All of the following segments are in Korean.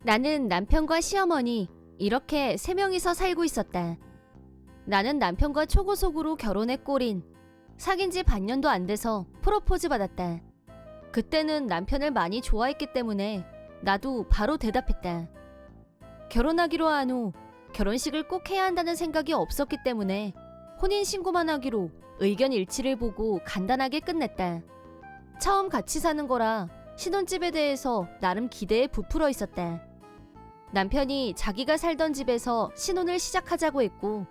나는 남편과 시어머니 이렇게 세 명이서 살고 있었다. 나는 남편과 초고속으로 결혼에 꼴인 사귄 지 반년도 안 돼서 프로포즈 받았다. 그때는 남편을 많이 좋아했기 때문에 나도 바로 대답했다. 결혼하기로 한 후 결혼식을 꼭 해야 한다는 생각이 없었기 때문에 혼인신고만 하기로 의견 일치를 보고 간단하게 끝냈다. 처음 같이 사는 거라 신혼집에 대해서 나름 기대에 부풀어 있었다. 남편이 자기가 살던 집에서 신혼을 시작하자고 했고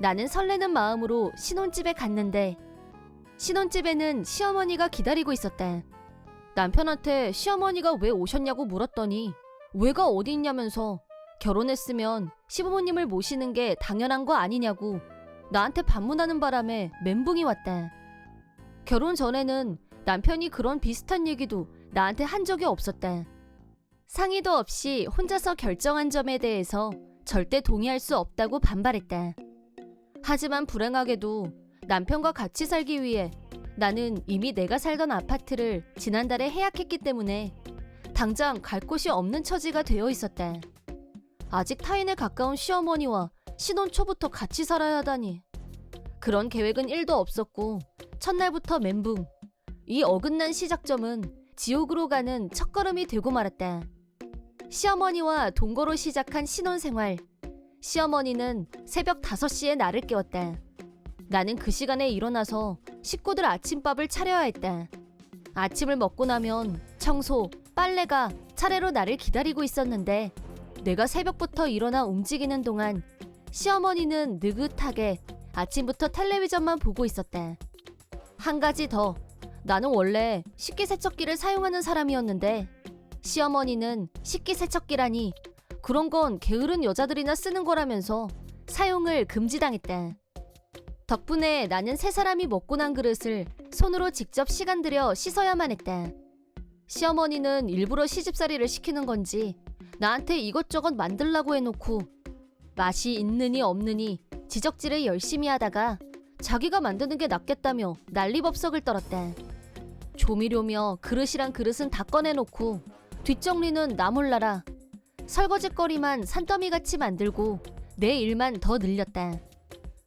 나는 설레는 마음으로 신혼집에 갔는데 신혼집에는 시어머니가 기다리고 있었다. 남편한테 시어머니가 왜 오셨냐고 물었더니 왜가 어디 있냐면서 결혼했으면 시부모님을 모시는 게 당연한 거 아니냐고 나한테 반문하는 바람에 멘붕이 왔다. 결혼 전에는 남편이 그런 비슷한 얘기도 나한테 한 적이 없었다. 상의도 없이 혼자서 결정한 점에 대해서 절대 동의할 수 없다고 반발했다. 하지만 불행하게도 남편과 같이 살기 위해 나는 이미 내가 살던 아파트를 지난달에 해약했기 때문에 당장 갈 곳이 없는 처지가 되어 있었다. 아직 타인에 가까운 시어머니와 신혼 초부터 같이 살아야 하다니. 그런 계획은 1도 없었고 첫날부터 멘붕. 이 어긋난 시작점은 지옥으로 가는 첫걸음이 되고 말았다. 시어머니와 동거로 시작한 신혼생활. 시어머니는 새벽 5시에 나를 깨웠다. 나는 그 시간에 일어나서 식구들 아침밥을 차려야 했다. 아침을 먹고 나면 청소, 빨래가 차례로 나를 기다리고 있었는데 내가 새벽부터 일어나 움직이는 동안 시어머니는 느긋하게 아침부터 텔레비전만 보고 있었다. 한 가지 더. 나는 원래 식기세척기를 사용하는 사람이었는데 시어머니는 식기세척기라니 그런 건 게으른 여자들이나 쓰는 거라면서 사용을 금지당했다. 덕분에 나는 세 사람이 먹고 난 그릇을 손으로 직접 시간 들여 씻어야만 했다. 시어머니는 일부러 시집살이를 시키는 건지 나한테 이것저것 만들라고 해놓고 맛이 있느니 없느니 지적질을 열심히 하다가 자기가 만드는 게 낫겠다며 난리법석을 떨었다. 조미료며 그릇이란 그릇은 다 꺼내놓고 뒷정리는 나 몰라라. 설거지거리만 산더미같이 만들고 내 일만 더 늘렸다.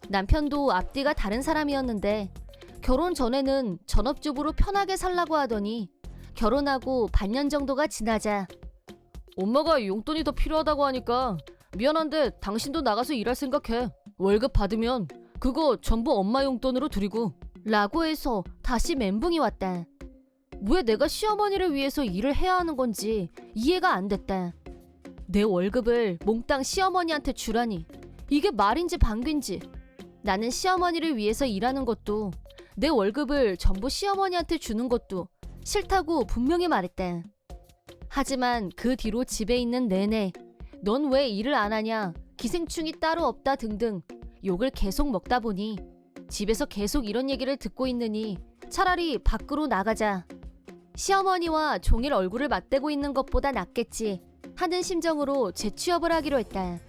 남편도 앞뒤가 다른 사람이었는데 결혼 전에는 전업주부로 편하게 살라고 하더니 결혼하고 반년 정도가 지나자 엄마가 용돈이 더 필요하다고 하니까 미안한데 당신도 나가서 일할 생각해. 월급 받으면 그거 전부 엄마 용돈으로 드리고 라고 해서 다시 멘붕이 왔다. 왜 내가 시어머니를 위해서 일을 해야 하는 건지 이해가 안 됐다. 내 월급을 몽땅 시어머니한테 주라니 이게 말인지 방귀인지. 나는 시어머니를 위해서 일하는 것도 내 월급을 전부 시어머니한테 주는 것도 싫다고 분명히 말했다. 하지만 그 뒤로 집에 있는 내내 넌 왜 일을 안 하냐, 기생충이 따로 없다 등등 욕을 계속 먹다 보니 집에서 계속 이런 얘기를 듣고 있느니 차라리 밖으로 나가자. 시어머니와 종일 얼굴을 맞대고 있는 것보다 낫겠지 하는 심정으로 재취업을 하기로 했다.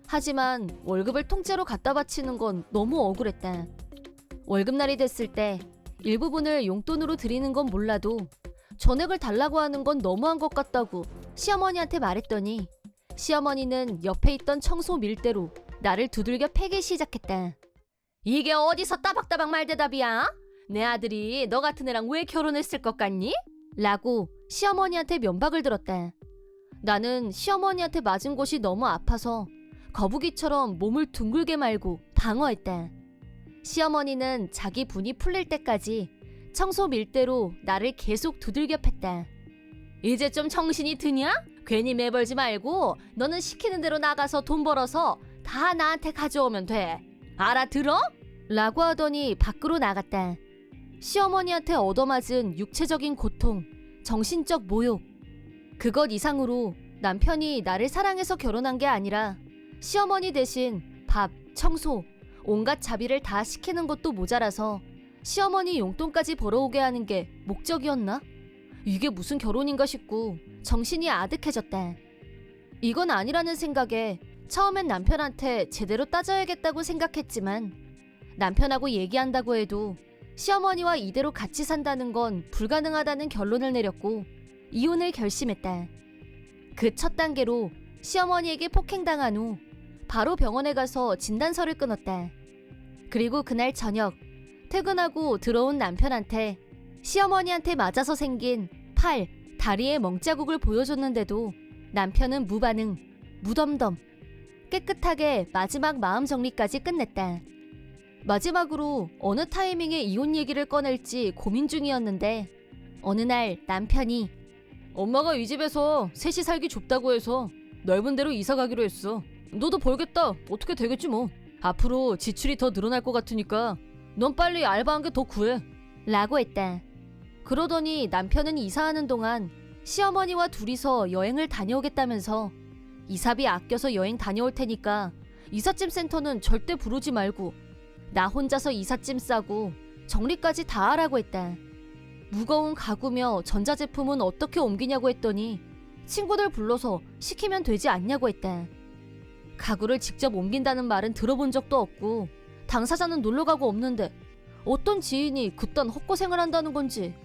하지만 월급을 통째로 갖다 바치는 건 너무 억울했다. 월급날이 됐을 때 일부분을 용돈으로 드리는 건 몰라도 전액을 달라고 하는 건 너무한 것 같다고 시어머니한테 말했더니 시어머니는 옆에 있던 청소 밀대로 나를 두들겨 패기 시작했다. 이게 어디서 따박따박 말대답이야? 내 아들이 너 같은 애랑 왜 결혼했을 것 같니? 라고 시어머니한테 면박을 들었다. 나는 시어머니한테 맞은 곳이 너무 아파서 거북이처럼 몸을 둥글게 말고 방어했다. 시어머니는 자기 분이 풀릴 때까지 청소 밀대로 나를 계속 두들겨 팼다. 이제 좀 정신이 드냐? 괜히 매벌지 말고 너는 시키는 대로 나가서 돈 벌어서 다 나한테 가져오면 돼. 알아들어? 라고 하더니 밖으로 나갔다. 시어머니한테 얻어맞은 육체적인 고통, 정신적 모욕. 그것 이상으로 남편이 나를 사랑해서 결혼한 게 아니라 시어머니 대신 밥, 청소, 온갖 자비를 다 시키는 것도 모자라서 시어머니 용돈까지 벌어오게 하는 게 목적이었나? 이게 무슨 결혼인가 싶고 정신이 아득해졌다. 이건 아니라는 생각에 처음엔 남편한테 제대로 따져야겠다고 생각했지만 남편하고 얘기한다고 해도 시어머니와 이대로 같이 산다는 건 불가능하다는 결론을 내렸고 이혼을 결심했다. 그 첫 단계로 시어머니에게 폭행당한 후 바로 병원에 가서 진단서를 끊었다. 그리고 그날 저녁 퇴근하고 들어온 남편한테 시어머니한테 맞아서 생긴 팔, 다리의 멍자국을 보여줬는데도 남편은 무반응, 무덤덤. 깨끗하게 마지막 마음 정리까지 끝냈다. 마지막으로 어느 타이밍에 이혼 얘기를 꺼낼지 고민 중이었는데 어느 날 남편이 엄마가 이 집에서 셋이 살기 좁다고 해서 넓은 데로 이사 가기로 했어. 너도 벌겠다. 어떻게 되겠지 뭐. 앞으로 지출이 더 늘어날 것 같으니까 넌 빨리 알바 한 개 더 구해. 라고 했다. 그러더니 남편은 이사하는 동안 시어머니와 둘이서 여행을 다녀오겠다면서 이사비 아껴서 여행 다녀올 테니까 이삿짐 센터는 절대 부르지 말고 나 혼자서 이삿짐 싸고 정리까지 다 하라고 했다. 무거운 가구며 전자제품은 어떻게 옮기냐고 했더니 친구들 불러서 시키면 되지 않냐고 했다. 가구를 직접 옮긴다는 말은 들어본 적도 없고 당사자는 놀러가고 없는데 어떤 지인이 그딴 헛고생을 한다는 건지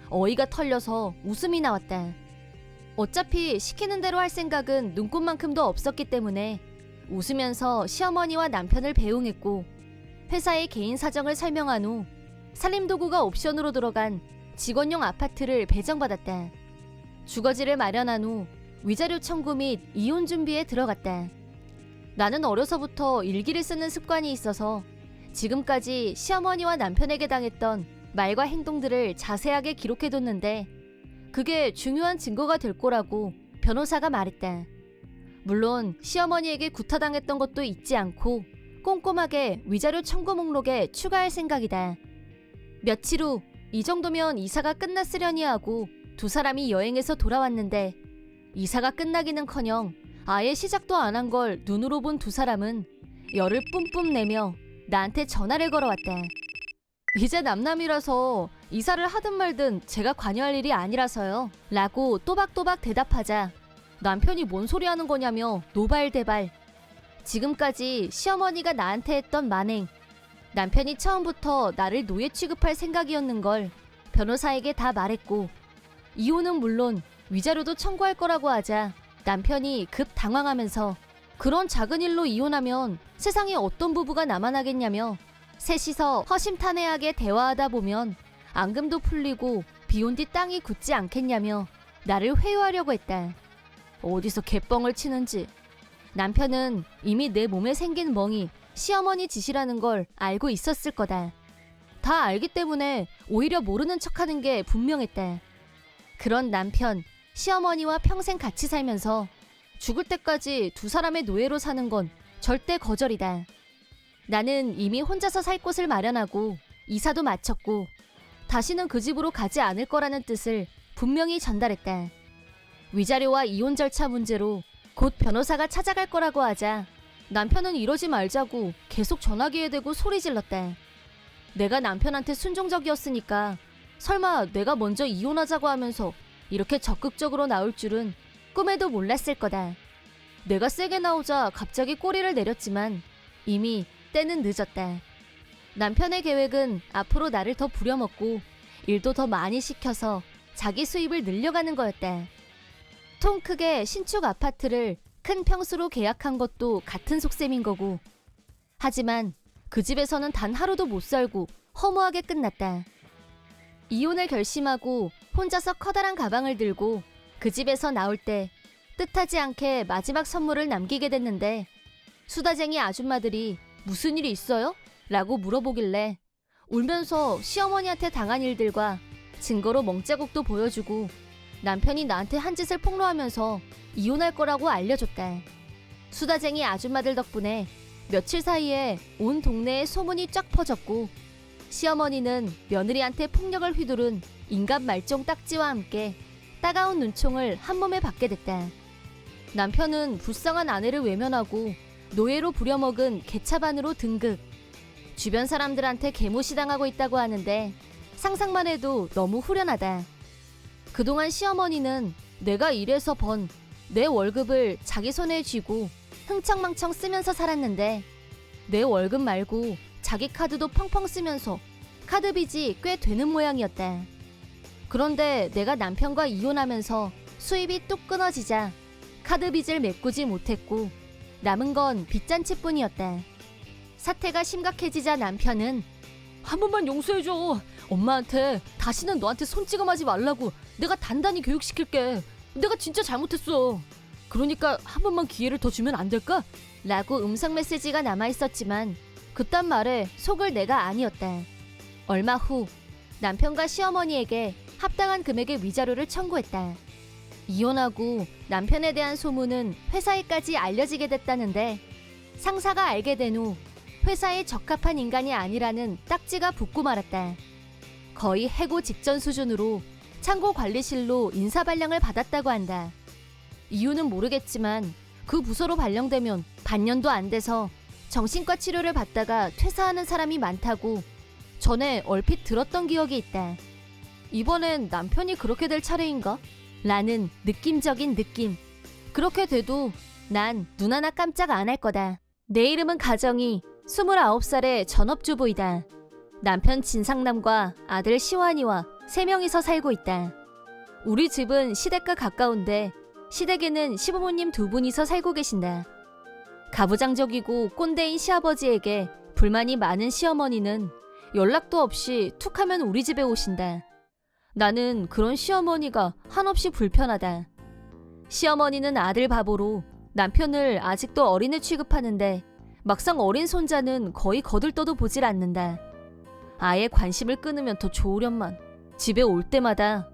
어이가 털려서 웃음이 나왔다. 어차피 시키는 대로 할 생각은 눈꽃만큼도 없었기 때문에 웃으면서 시어머니와 남편을 배웅했고 회사의 개인 사정을 설명한 후 살림도구가 옵션으로 들어간 직원용 아파트를 배정받았다. 주거지를 마련한 후 위자료 청구 및 이혼 준비에 들어갔다. 나는 어려서부터 일기를 쓰는 습관이 있어서 지금까지 시어머니와 남편에게 당했던 말과 행동들을 자세하게 기록해뒀는데 그게 중요한 증거가 될 거라고 변호사가 말했다. 물론 시어머니에게 구타당했던 것도 잊지 않고 꼼꼼하게 위자료 청구 목록에 추가할 생각이다. 며칠 후 이 정도면 이사가 끝났으려니 하고 두 사람이 여행에서 돌아왔는데 이사가 끝나기는커녕 아예 시작도 안 한 걸 눈으로 본 두 사람은 열을 뿜뿜 내며 나한테 전화를 걸어왔다. 이제 남남이라서 이사를 하든 말든 제가 관여할 일이 아니라서요. 라고 또박또박 대답하자 남편이 뭔 소리 하는 거냐며 노발대발. 지금까지 시어머니가 나한테 했던 만행, 남편이 처음부터 나를 노예 취급할 생각이었는 걸 변호사에게 다 말했고 이혼은 물론 위자료도 청구할 거라고 하자 남편이 급 당황하면서 그런 작은 일로 이혼하면 세상에 어떤 부부가 남아나겠냐며 셋이서 허심탄회하게 대화하다 보면 앙금도 풀리고 비온 뒤 땅이 굳지 않겠냐며 나를 회유하려고 했다. 어디서 개뻥을 치는지. 남편은 이미 내 몸에 생긴 멍이 시어머니 짓이라는 걸 알고 있었을 거다. 다 알기 때문에 오히려 모르는 척하는 게 분명했다. 그런 남편, 시어머니와 평생 같이 살면서 죽을 때까지 두 사람의 노예로 사는 건 절대 거절이다. 나는 이미 혼자서 살 곳을 마련하고 이사도 마쳤고 다시는 그 집으로 가지 않을 거라는 뜻을 분명히 전달했다. 위자료와 이혼 절차 문제로 곧 변호사가 찾아갈 거라고 하자 남편은 이러지 말자고 계속 전화기에 대고 소리 질렀다. 내가 남편한테 순종적이었으니까 설마 내가 먼저 이혼하자고 하면서 이렇게 적극적으로 나올 줄은 꿈에도 몰랐을 거다. 내가 세게 나오자 갑자기 꼬리를 내렸지만 이미 때는 늦었다. 남편의 계획은 앞으로 나를 더 부려먹고 일도 더 많이 시켜서 자기 수입을 늘려가는 거였다. 통 크게 신축 아파트를 큰 평수로 계약한 것도 같은 속셈인 거고. 하지만 그 집에서는 단 하루도 못 살고 허무하게 끝났다. 이혼을 결심하고 혼자서 커다란 가방을 들고 그 집에서 나올 때 뜻하지 않게 마지막 선물을 남기게 됐는데 수다쟁이 아줌마들이 무슨 일이 있어요? 라고 물어보길래 울면서 시어머니한테 당한 일들과 증거로 멍자국도 보여주고 남편이 나한테 한 짓을 폭로하면서 이혼할 거라고 알려줬다. 수다쟁이 아줌마들 덕분에 며칠 사이에 온 동네에 소문이 쫙 퍼졌고 시어머니는 며느리한테 폭력을 휘두른 인간 말종 딱지와 함께 따가운 눈총을 한 몸에 받게 됐다. 남편은 불쌍한 아내를 외면하고 노예로 부려먹은 개차반으로 등극. 주변 사람들한테 개무시당하고 있다고 하는데 상상만 해도 너무 후련하다. 그동안 시어머니는 내가 일해서 번 내 월급을 자기 손에 쥐고 흥청망청 쓰면서 살았는데 내 월급 말고 자기 카드도 펑펑 쓰면서 카드 빚이 꽤 되는 모양이었다. 그런데 내가 남편과 이혼하면서 수입이 뚝 끊어지자 카드 빚을 메꾸지 못했고 남은 건 빚잔치뿐이었다. 사태가 심각해지자 남편은 한 번만 용서해줘. 엄마한테 다시는 너한테 손찌검하지 말라고 내가 단단히 교육시킬게. 내가 진짜 잘못했어. 그러니까 한 번만 기회를 더 주면 안 될까? 라고 음성 메시지가 남아있었지만 그딴 말에 속을 내가 아니었다. 얼마 후 남편과 시어머니에게 합당한 금액의 위자료를 청구했다. 이혼하고 남편에 대한 소문은 회사에까지 알려지게 됐다는데 상사가 알게 된 후 회사에 적합한 인간이 아니라는 딱지가 붙고 말았다. 거의 해고 직전 수준으로 창고 관리실로 인사 발령을 받았다고 한다. 이유는 모르겠지만 그 부서로 발령되면 반년도 안 돼서 정신과 치료를 받다가 퇴사하는 사람이 많다고 전에 얼핏 들었던 기억이 있다. 이번엔 남편이 그렇게 될 차례인가? 라는 느낌적인 느낌. 그렇게 돼도 난 눈 하나 깜짝 안 할 거다. 내 이름은 가정이 29살의 전업주부이다. 남편 진상남과 아들 시완이와 3명이서 살고 있다. 우리 집은 시댁과 가까운데 시댁에는 시부모님 2분이서 살고 계신다. 가부장적이고 꼰대인 시아버지에게 불만이 많은 시어머니는 연락도 없이 툭 하면 우리 집에 오신다. 나는 그런 시어머니가 한없이 불편하다. 시어머니는 아들 바보로 남편을 아직도 어린애 취급하는데 막상 어린 손자는 거의 거들떠도 보질 않는다. 아예 관심을 끊으면 더 좋으련만. 집에 올 때마다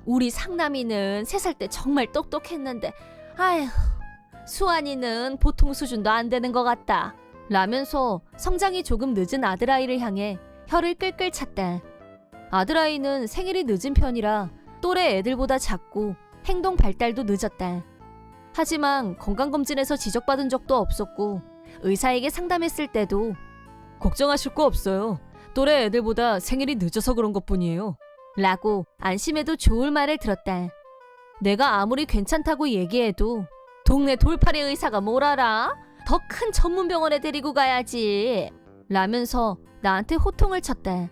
우리 상남이는 3살 때 정말 똑똑했는데 아휴 수환이는 보통 수준도 안 되는 것 같다 라면서 성장이 조금 늦은 아들아이를 향해 혀를 끌끌 찼다. 아들아이는 생일이 늦은 편이라 또래 애들보다 작고 행동 발달도 늦었다. 하지만 건강검진에서 지적받은 적도 없었고 의사에게 상담했을 때도 걱정하실 거 없어요. 또래 애들보다 생일이 늦어서 그런 것뿐이에요. 라고 안심해도 좋을 말을 들었다. 내가 아무리 괜찮다고 얘기해도 동네 돌팔이 의사가 뭘 알아? 더 큰 전문병원에 데리고 가야지. 라면서 나한테 호통을 쳤다.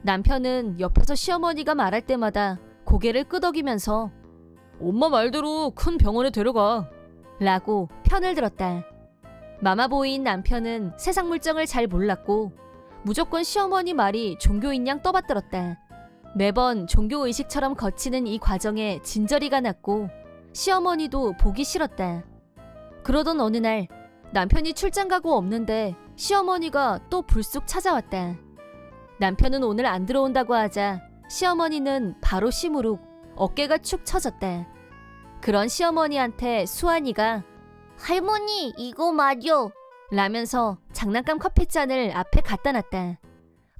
남편은 옆에서 시어머니가 말할 때마다 고개를 끄덕이면서 엄마 말대로 큰 병원에 데려가 라고 편을 들었다. 마마보이인 남편은 세상 물정을 잘 몰랐고 무조건 시어머니 말이 종교인 양 떠받들었다. 매번 종교의식처럼 거치는 이 과정에 진저리가 났고 시어머니도 보기 싫었다. 그러던 어느 날 남편이 출장 가고 없는데 시어머니가 또 불쑥 찾아왔다. 남편은 오늘 안 들어온다고 하자 시어머니는 바로 시무룩 어깨가 축 처졌다. 그런 시어머니한테 수환이가 할머니 이거 말이요 라면서 장난감 커피잔을 앞에 갖다 놨다.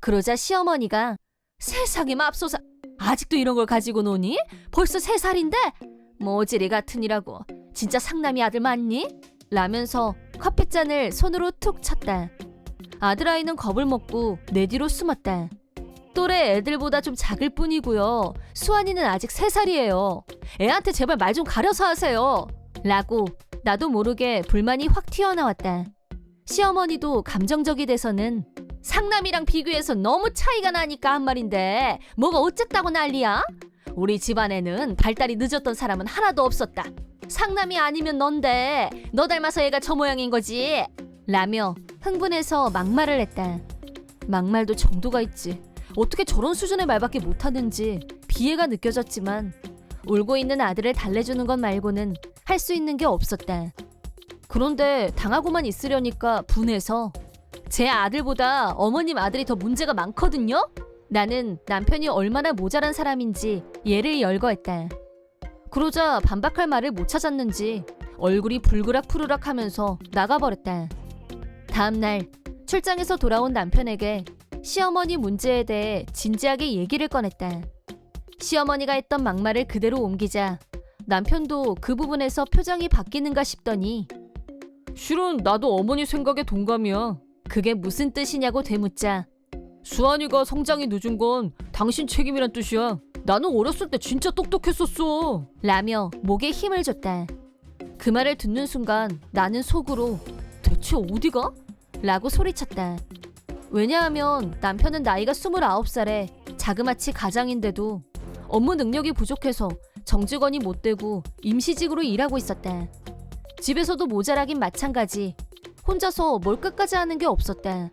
그러자 시어머니가 세상에 맙소사 아직도 이런 걸 가지고 노니? 벌써 3살인데? 모지리 같으니라고 진짜 상남이 아들 맞니? 라면서 커피잔을 손으로 툭 쳤다. 아들아이는 겁을 먹고 내 뒤로 숨었다. 또래 애들보다 좀 작을 뿐이고요. 수환이는 아직 3살이에요. 애한테 제발 말 좀 가려서 하세요. 라고 나도 모르게 불만이 확 튀어나왔다. 시어머니도 감정적이 돼서는 상남이랑 비교해서 너무 차이가 나니까 한 말인데 뭐가 어쨌다고 난리야? 우리 집안에는 발달이 늦었던 사람은 하나도 없었다. 상남이 아니면 넌데 너 닮아서 애가 저 모양인 거지. 라며 흥분해서 막말을 했다. 막말도 정도가 있지. 어떻게 저런 수준의 말밖에 못하는지 비애가 느껴졌지만 울고 있는 아들을 달래주는 것 말고는 할 수 있는 게 없었다. 그런데 당하고만 있으려니까 분해서 제 아들보다 어머님 아들이 더 문제가 많거든요? 나는 남편이 얼마나 모자란 사람인지 예를 열거했다. 그러자 반박할 말을 못 찾았는지 얼굴이 불그락푸르락 하면서 나가버렸다. 다음날 출장에서 돌아온 남편에게 시어머니 문제에 대해 진지하게 얘기를 꺼냈다. 시어머니가 했던 막말을 그대로 옮기자 남편도 그 부분에서 표정이 바뀌는가 싶더니 실은 나도 어머니 생각에 동감이야. 그게 무슨 뜻이냐고 되묻자 수환이가 성장이 늦은 건 당신 책임이란 뜻이야. 나는 어렸을 때 진짜 똑똑했었어. 라며 목에 힘을 줬다. 그 말을 듣는 순간 나는 속으로 대체 어디가? 라고 소리쳤다. 왜냐하면 남편은 나이가 29살에 자그마치 가장인데도 업무 능력이 부족해서 정직원이 못 되고 임시직으로 일하고 있었다. 집에서도 모자라긴 마찬가지. 혼자서 뭘 끝까지 하는 게 없었다.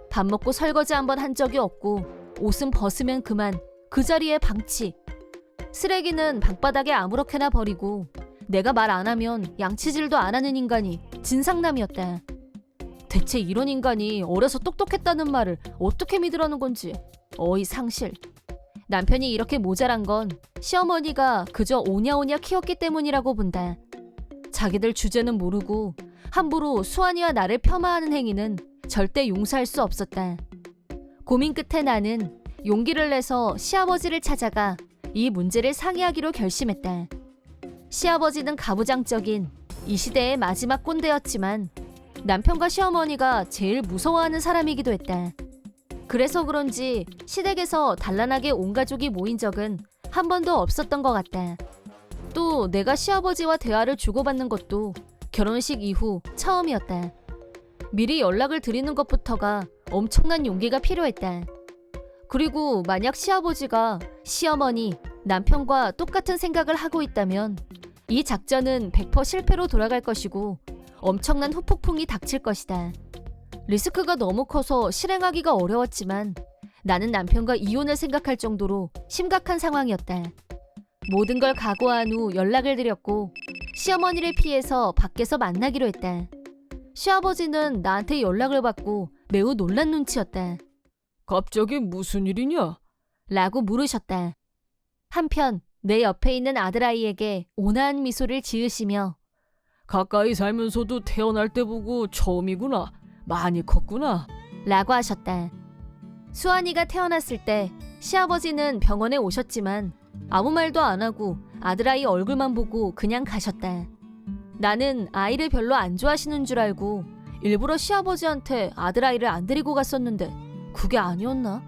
밥 먹고 설거지 한번 한 적이 없고 옷은 벗으면 그만 그 자리에 방치. 쓰레기는 방바닥에 아무렇게나 버리고 내가 말 안 하면 양치질도 안 하는 인간이 진상남이었다. 대체 이런 인간이 어려서 똑똑했다는 말을 어떻게 믿으라는 건지 어이 상실. 남편이 이렇게 모자란 건 시어머니가 그저 오냐오냐 키웠기 때문이라고 본다. 자기들 주제는 모르고 함부로 수환이와 나를 폄하하는 행위는 절대 용서할 수 없었다. 고민 끝에 나는 용기를 내서 시아버지를 찾아가 이 문제를 상의하기로 결심했다. 시아버지는 가부장적인 이 시대의 마지막 꼰대였지만 남편과 시어머니가 제일 무서워하는 사람이기도 했다. 그래서 그런지 시댁에서 단란하게 온 가족이 모인 적은 한 번도 없었던 것 같다. 또 내가 시아버지와 대화를 주고받는 것도 결혼식 이후 처음이었다. 미리 연락을 드리는 것부터가 엄청난 용기가 필요했다. 그리고 만약 시아버지가 시어머니, 남편과 똑같은 생각을 하고 있다면 이 작전은 100% 실패로 돌아갈 것이고 엄청난 후폭풍이 닥칠 것이다. 리스크가 너무 커서 실행하기가 어려웠지만 나는 남편과 이혼을 생각할 정도로 심각한 상황이었다. 모든 걸 각오한 후 연락을 드렸고 시어머니를 피해서 밖에서 만나기로 했다. 시아버지는 나한테 연락을 받고 매우 놀란 눈치였다. 갑자기 무슨 일이냐? 라고 물으셨다. 한편 내 옆에 있는 아들아이에게 온화한 미소를 지으시며 가까이 살면서도 태어날 때 보고 처음이구나. 많이 컸구나. 라고 하셨다. 수환이가 태어났을 때 시아버지는 병원에 오셨지만 아무 말도 안 하고 아들아이 얼굴만 보고 그냥 가셨다. 나는 아이를 별로 안 좋아하시는 줄 알고 일부러 시아버지한테 아들아이를 안 데리고 갔었는데 그게 아니었나?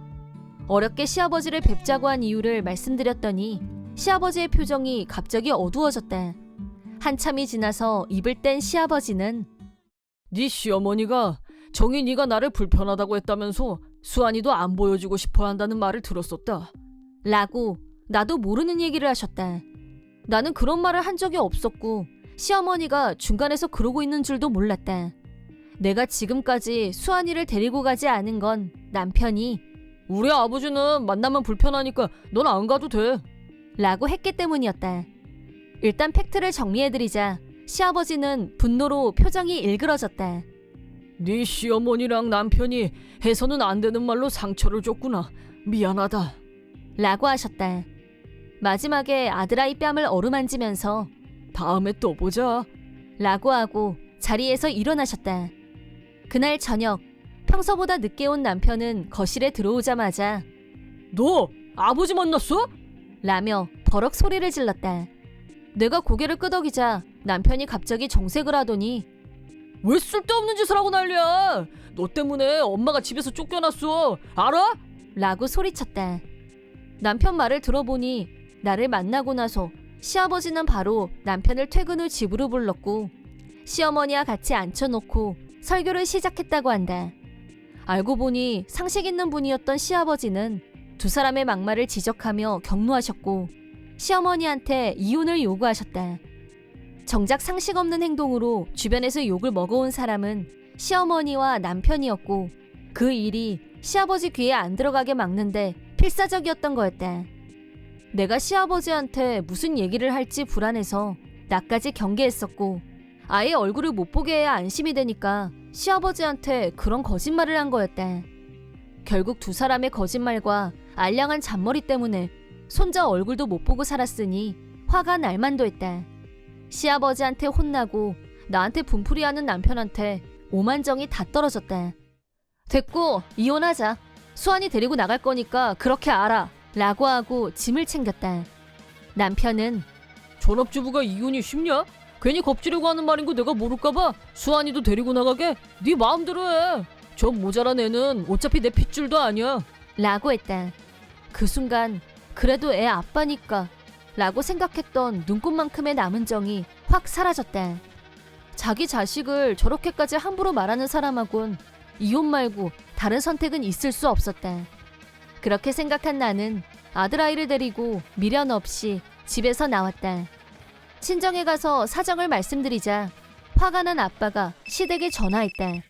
어렵게 시아버지를 뵙자고 한 이유를 말씀드렸더니 시아버지의 표정이 갑자기 어두워졌다. 한참이 지나서 입을 뗀 시아버지는 네 시어머니가 정이 네가 나를 불편하다고 했다면서 수환이도 안 보여주고 싶어 한다는 말을 들었었다. 라고 나도 모르는 얘기를 하셨다. 나는 그런 말을 한 적이 없었고 시어머니가 중간에서 그러고 있는 줄도 몰랐다. 내가 지금까지 수환이를 데리고 가지 않은 건 남편이 우리 아버지는 만나면 불편하니까 넌 안 가도 돼. 라고 했기 때문이었다. 일단 팩트를 정리해드리자 시아버지는 분노로 표정이 일그러졌다. 네 시어머니랑 남편이 해서는 안 되는 말로 상처를 줬구나. 미안하다. 라고 하셨다. 마지막에 아들아이 뺨을 어루만지면서 다음에 또 보자. 라고 하고 자리에서 일어나셨다. 그날 저녁 평소보다 늦게 온 남편은 거실에 들어오자마자 너 아버지 만났어? 라며 버럭 소리를 질렀다. 내가 고개를 끄덕이자 남편이 갑자기 정색을 하더니 왜 쓸데없는 짓을 하고 난리야? 너 때문에 엄마가 집에서 쫓겨났어. 알아? 라고 소리쳤다. 남편 말을 들어보니 나를 만나고 나서 시아버지는 바로 남편을 퇴근 후 집으로 불렀고 시어머니와 같이 앉혀놓고 설교를 시작했다고 한다. 알고 보니 상식 있는 분이었던 시아버지는 두 사람의 막말을 지적하며 격노하셨고 시어머니한테 이혼을 요구하셨다. 정작 상식 없는 행동으로 주변에서 욕을 먹어온 사람은 시어머니와 남편이었고 그 일이 시아버지 귀에 안 들어가게 막는데 필사적이었던 거였다. 내가 시아버지한테 무슨 얘기를 할지 불안해서 나까지 경계했었고 아예 얼굴을 못 보게 해야 안심이 되니까 시아버지한테 그런 거짓말을 한 거였다. 결국 두 사람의 거짓말과 알량한 잔머리 때문에 손자 얼굴도 못 보고 살았으니 화가 날 만도 했다. 시아버지한테 혼나고 나한테 분풀이하는 남편한테 오만정이 다 떨어졌다. 됐고 이혼하자. 수환이 데리고 나갈 거니까 그렇게 알아. 라고 하고 짐을 챙겼다. 남편은 전업주부가 이혼이 쉽냐? 괜히 겁주려고 하는 말인 거 내가 모를까봐 수환이도 데리고 나가게? 네 마음대로 해. 저 모자란 애는 어차피 내 핏줄도 아니야. 라고 했다. 그 순간 그래도 애 아빠니까 라고 생각했던 눈꽃만큼의 남은 정이 확 사라졌다. 자기 자식을 저렇게까지 함부로 말하는 사람하곤 이혼 말고 다른 선택은 있을 수 없었다. 그렇게 생각한 나는 아들아이를 데리고 미련 없이 집에서 나왔다. 친정에 가서 사정을 말씀드리자 화가 난 아빠가 시댁에 전화했다.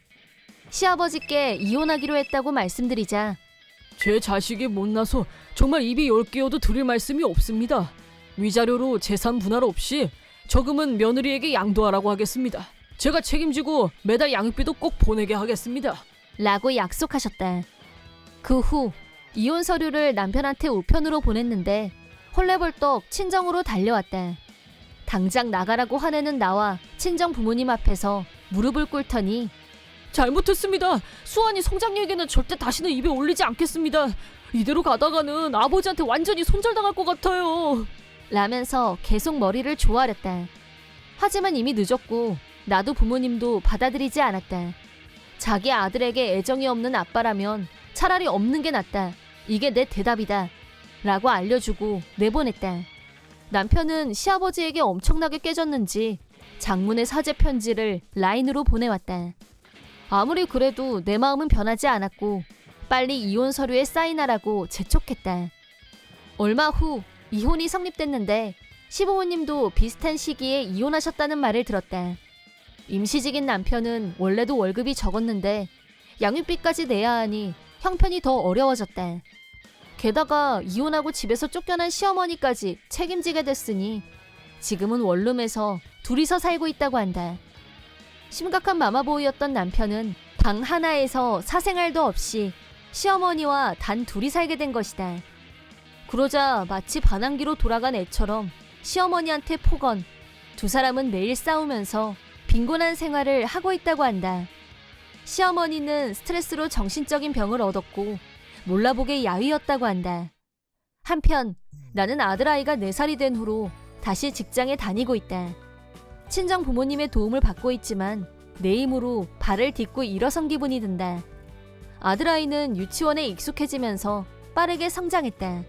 시아버지께 이혼하기로 했다고 말씀드리자 제 자식이 못나서 정말 입이 10개여도 드릴 말씀이 없습니다. 위자료로 재산 분할 없이 저금은 며느리에게 양도하라고 하겠습니다. 제가 책임지고 매달 양육비도 꼭 보내게 하겠습니다. 라고 약속하셨다. 그 후 이혼 서류를 남편한테 우편으로 보냈는데 헐레벌떡 친정으로 달려왔다. 당장 나가라고 화내는 나와 친정 부모님 앞에서 무릎을 꿇더니 잘못했습니다. 수환이 성장 얘기는 절대 다시는 입에 올리지 않겠습니다. 이대로 가다가는 아버지한테 완전히 손절당할 것 같아요. 라면서 계속 머리를 조아렸다. 하지만 이미 늦었고 나도 부모님도 받아들이지 않았다. 자기 아들에게 애정이 없는 아빠라면 차라리 없는 게 낫다. 이게 내 대답이다. 라고 알려주고 내보냈다. 남편은 시아버지에게 엄청나게 깨졌는지 장문의 사죄 편지를 라인으로 보내왔다. 아무리 그래도 내 마음은 변하지 않았고 빨리 이혼 서류에 사인하라고 재촉했다. 얼마 후 이혼이 성립됐는데 시부모님도 비슷한 시기에 이혼하셨다는 말을 들었다. 임시직인 남편은 원래도 월급이 적었는데 양육비까지 내야 하니 형편이 더 어려워졌다. 게다가 이혼하고 집에서 쫓겨난 시어머니까지 책임지게 됐으니 지금은 원룸에서 둘이서 살고 있다고 한다. 심각한 마마보이였던 남편은 방 하나에서 사생활도 없이 시어머니와 단 둘이 살게 된 것이다. 그러자 마치 반항기로 돌아간 애처럼 시어머니한테 폭언, 두 사람은 매일 싸우면서 빈곤한 생활을 하고 있다고 한다. 시어머니는 스트레스로 정신적인 병을 얻었고 몰라보게 야위였다고 한다. 한편 나는 아들아이가 4살이 된 후로 다시 직장에 다니고 있다. 친정 부모님의 도움을 받고 있지만 내 힘으로 발을 딛고 일어선 기분이 든다. 아들아이는 유치원에 익숙해지면서 빠르게 성장했다.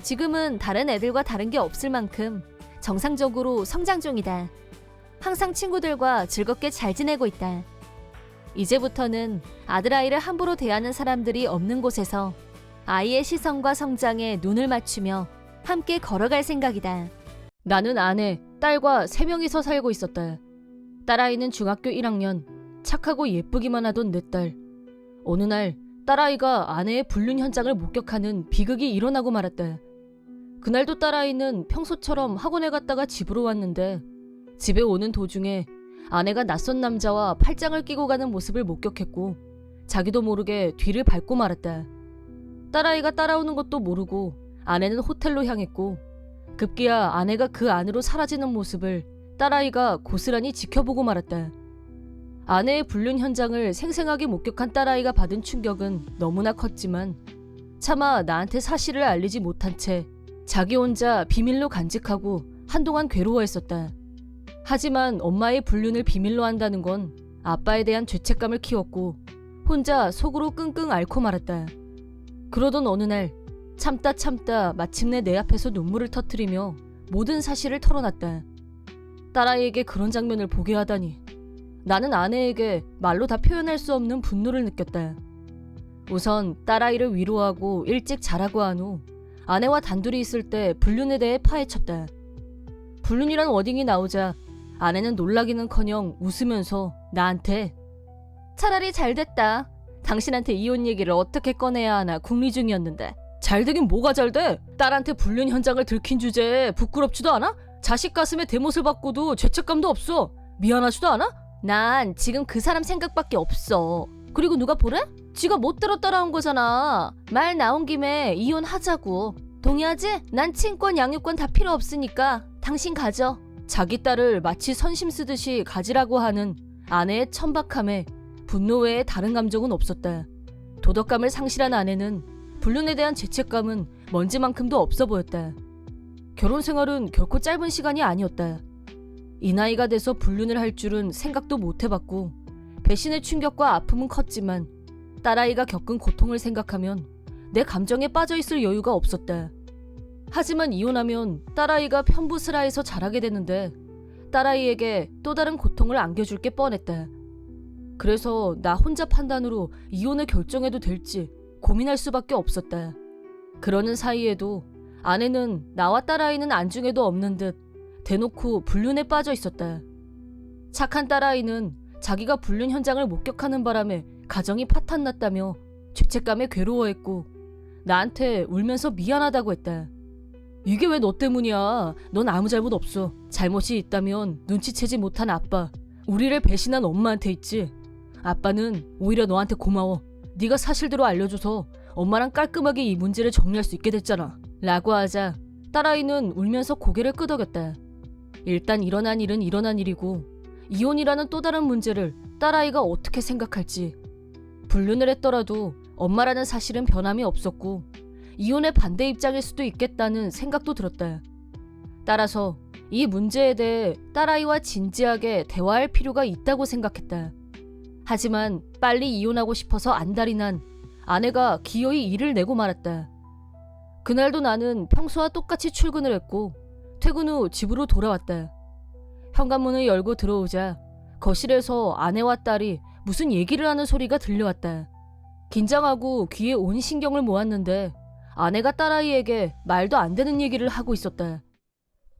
지금은 다른 애들과 다른 게 없을 만큼 정상적으로 성장 중이다. 항상 친구들과 즐겁게 잘 지내고 있다. 이제부터는 아들아이를 함부로 대하는 사람들이 없는 곳에서 아이의 시선과 성장에 눈을 맞추며 함께 걸어갈 생각이다. 나는 아내, 딸과 3명이서 살고 있었다. 딸아이는 중학교 1학년, 착하고 예쁘기만 하던 내 딸. 어느 날 딸아이가 아내의 불륜 현장을 목격하는 비극이 일어나고 말았다. 그날도 딸아이는 평소처럼 학원에 갔다가 집으로 왔는데 집에 오는 도중에 아내가 낯선 남자와 팔짱을 끼고 가는 모습을 목격했고 자기도 모르게 뒤를 밟고 말았다. 딸아이가 따라오는 것도 모르고 아내는 호텔로 향했고 급기야 아내가 그 안으로 사라지는 모습을 딸아이가 고스란히 지켜보고 말았다. 아내의 불륜 현장을 생생하게 목격한 딸아이가 받은 충격은 너무나 컸지만 차마 나한테 사실을 알리지 못한 채 자기 혼자 비밀로 간직하고 한동안 괴로워했었다. 하지만 엄마의 불륜을 비밀로 한다는 건 아빠에 대한 죄책감을 키웠고 혼자 속으로 끙끙 앓고 말았다. 그러던 어느 날 참다 마침내 내 앞에서 눈물을 터뜨리며 모든 사실을 털어놨다. 딸아이에게 그런 장면을 보게 하다니. 나는 아내에게 말로 다 표현할 수 없는 분노를 느꼈다. 우선 딸아이를 위로하고 일찍 자라고 한 후 아내와 단둘이 있을 때 불륜에 대해 파헤쳤다. 불륜이란 워딩이 나오자 아내는 놀라기는커녕 웃으면서 나한테 차라리 잘됐다. 당신한테 이혼 얘기를 어떻게 꺼내야 하나 궁리 중이었는데. 잘되긴 뭐가 잘돼? 딸한테 불륜 현장을 들킨 주제에 부끄럽지도 않아? 자식 가슴에 대못을 받고도 죄책감도 없어. 미안하지도 않아? 난 지금 그 사람 생각밖에 없어. 그리고 누가 보래? 지가 못 들어 따라온 거잖아. 말 나온 김에 이혼하자고. 동의하지? 난 친권 양육권 다 필요 없으니까 당신 가져. 자기 딸을 마치 선심 쓰듯이 가지라고 하는 아내의 천박함에 분노 외에 다른 감정은 없었다. 도덕감을 상실한 아내는 불륜에 대한 죄책감은 먼지만큼도 없어 보였다. 결혼 생활은 결코 짧은 시간이 아니었다. 이 나이가 돼서 불륜을 할 줄은 생각도 못 해봤고 배신의 충격과 아픔은 컸지만 딸아이가 겪은 고통을 생각하면 내 감정에 빠져있을 여유가 없었다. 하지만 이혼하면 딸아이가 편부스라에서 자라게 되는데 딸아이에게 또 다른 고통을 안겨줄 게 뻔했다. 그래서 나 혼자 판단으로 이혼을 결정해도 될지 고민할 수밖에 없었다. 그러는 사이에도 아내는 나와 딸아이는 안중에도 없는 듯 대놓고 불륜에 빠져 있었다. 착한 딸아이는 자기가 불륜 현장을 목격하는 바람에 가정이 파탄났다며 죄책감에 괴로워했고 나한테 울면서 미안하다고 했다. 이게 왜 너 때문이야? 넌 아무 잘못 없어. 잘못이 있다면 눈치채지 못한 아빠, 우리를 배신한 엄마한테 있지. 아빠는 오히려 너한테 고마워. 네가 사실대로 알려줘서 엄마랑 깔끔하게 이 문제를 정리할 수 있게 됐잖아. 라고 하자 딸아이는 울면서 고개를 끄덕였다. 일단 일어난 일은 일어난 일이고 이혼이라는 또 다른 문제를 딸아이가 어떻게 생각할지. 불륜을 했더라도 엄마라는 사실은 변함이 없었고 이혼의 반대 입장일 수도 있겠다는 생각도 들었다. 따라서 이 문제에 대해 딸아이와 진지하게 대화할 필요가 있다고 생각했다. 하지만 빨리 이혼하고 싶어서 안달이 난 아내가 기어이 일을 내고 말았다. 그날도 나는 평소와 똑같이 출근을 했고 퇴근 후 집으로 돌아왔다. 현관문을 열고 들어오자 거실에서 아내와 딸이 무슨 얘기를 하는 소리가 들려왔다. 긴장하고 귀에 온 신경을 모았는데 아내가 딸아이에게 말도 안 되는 얘기를 하고 있었다.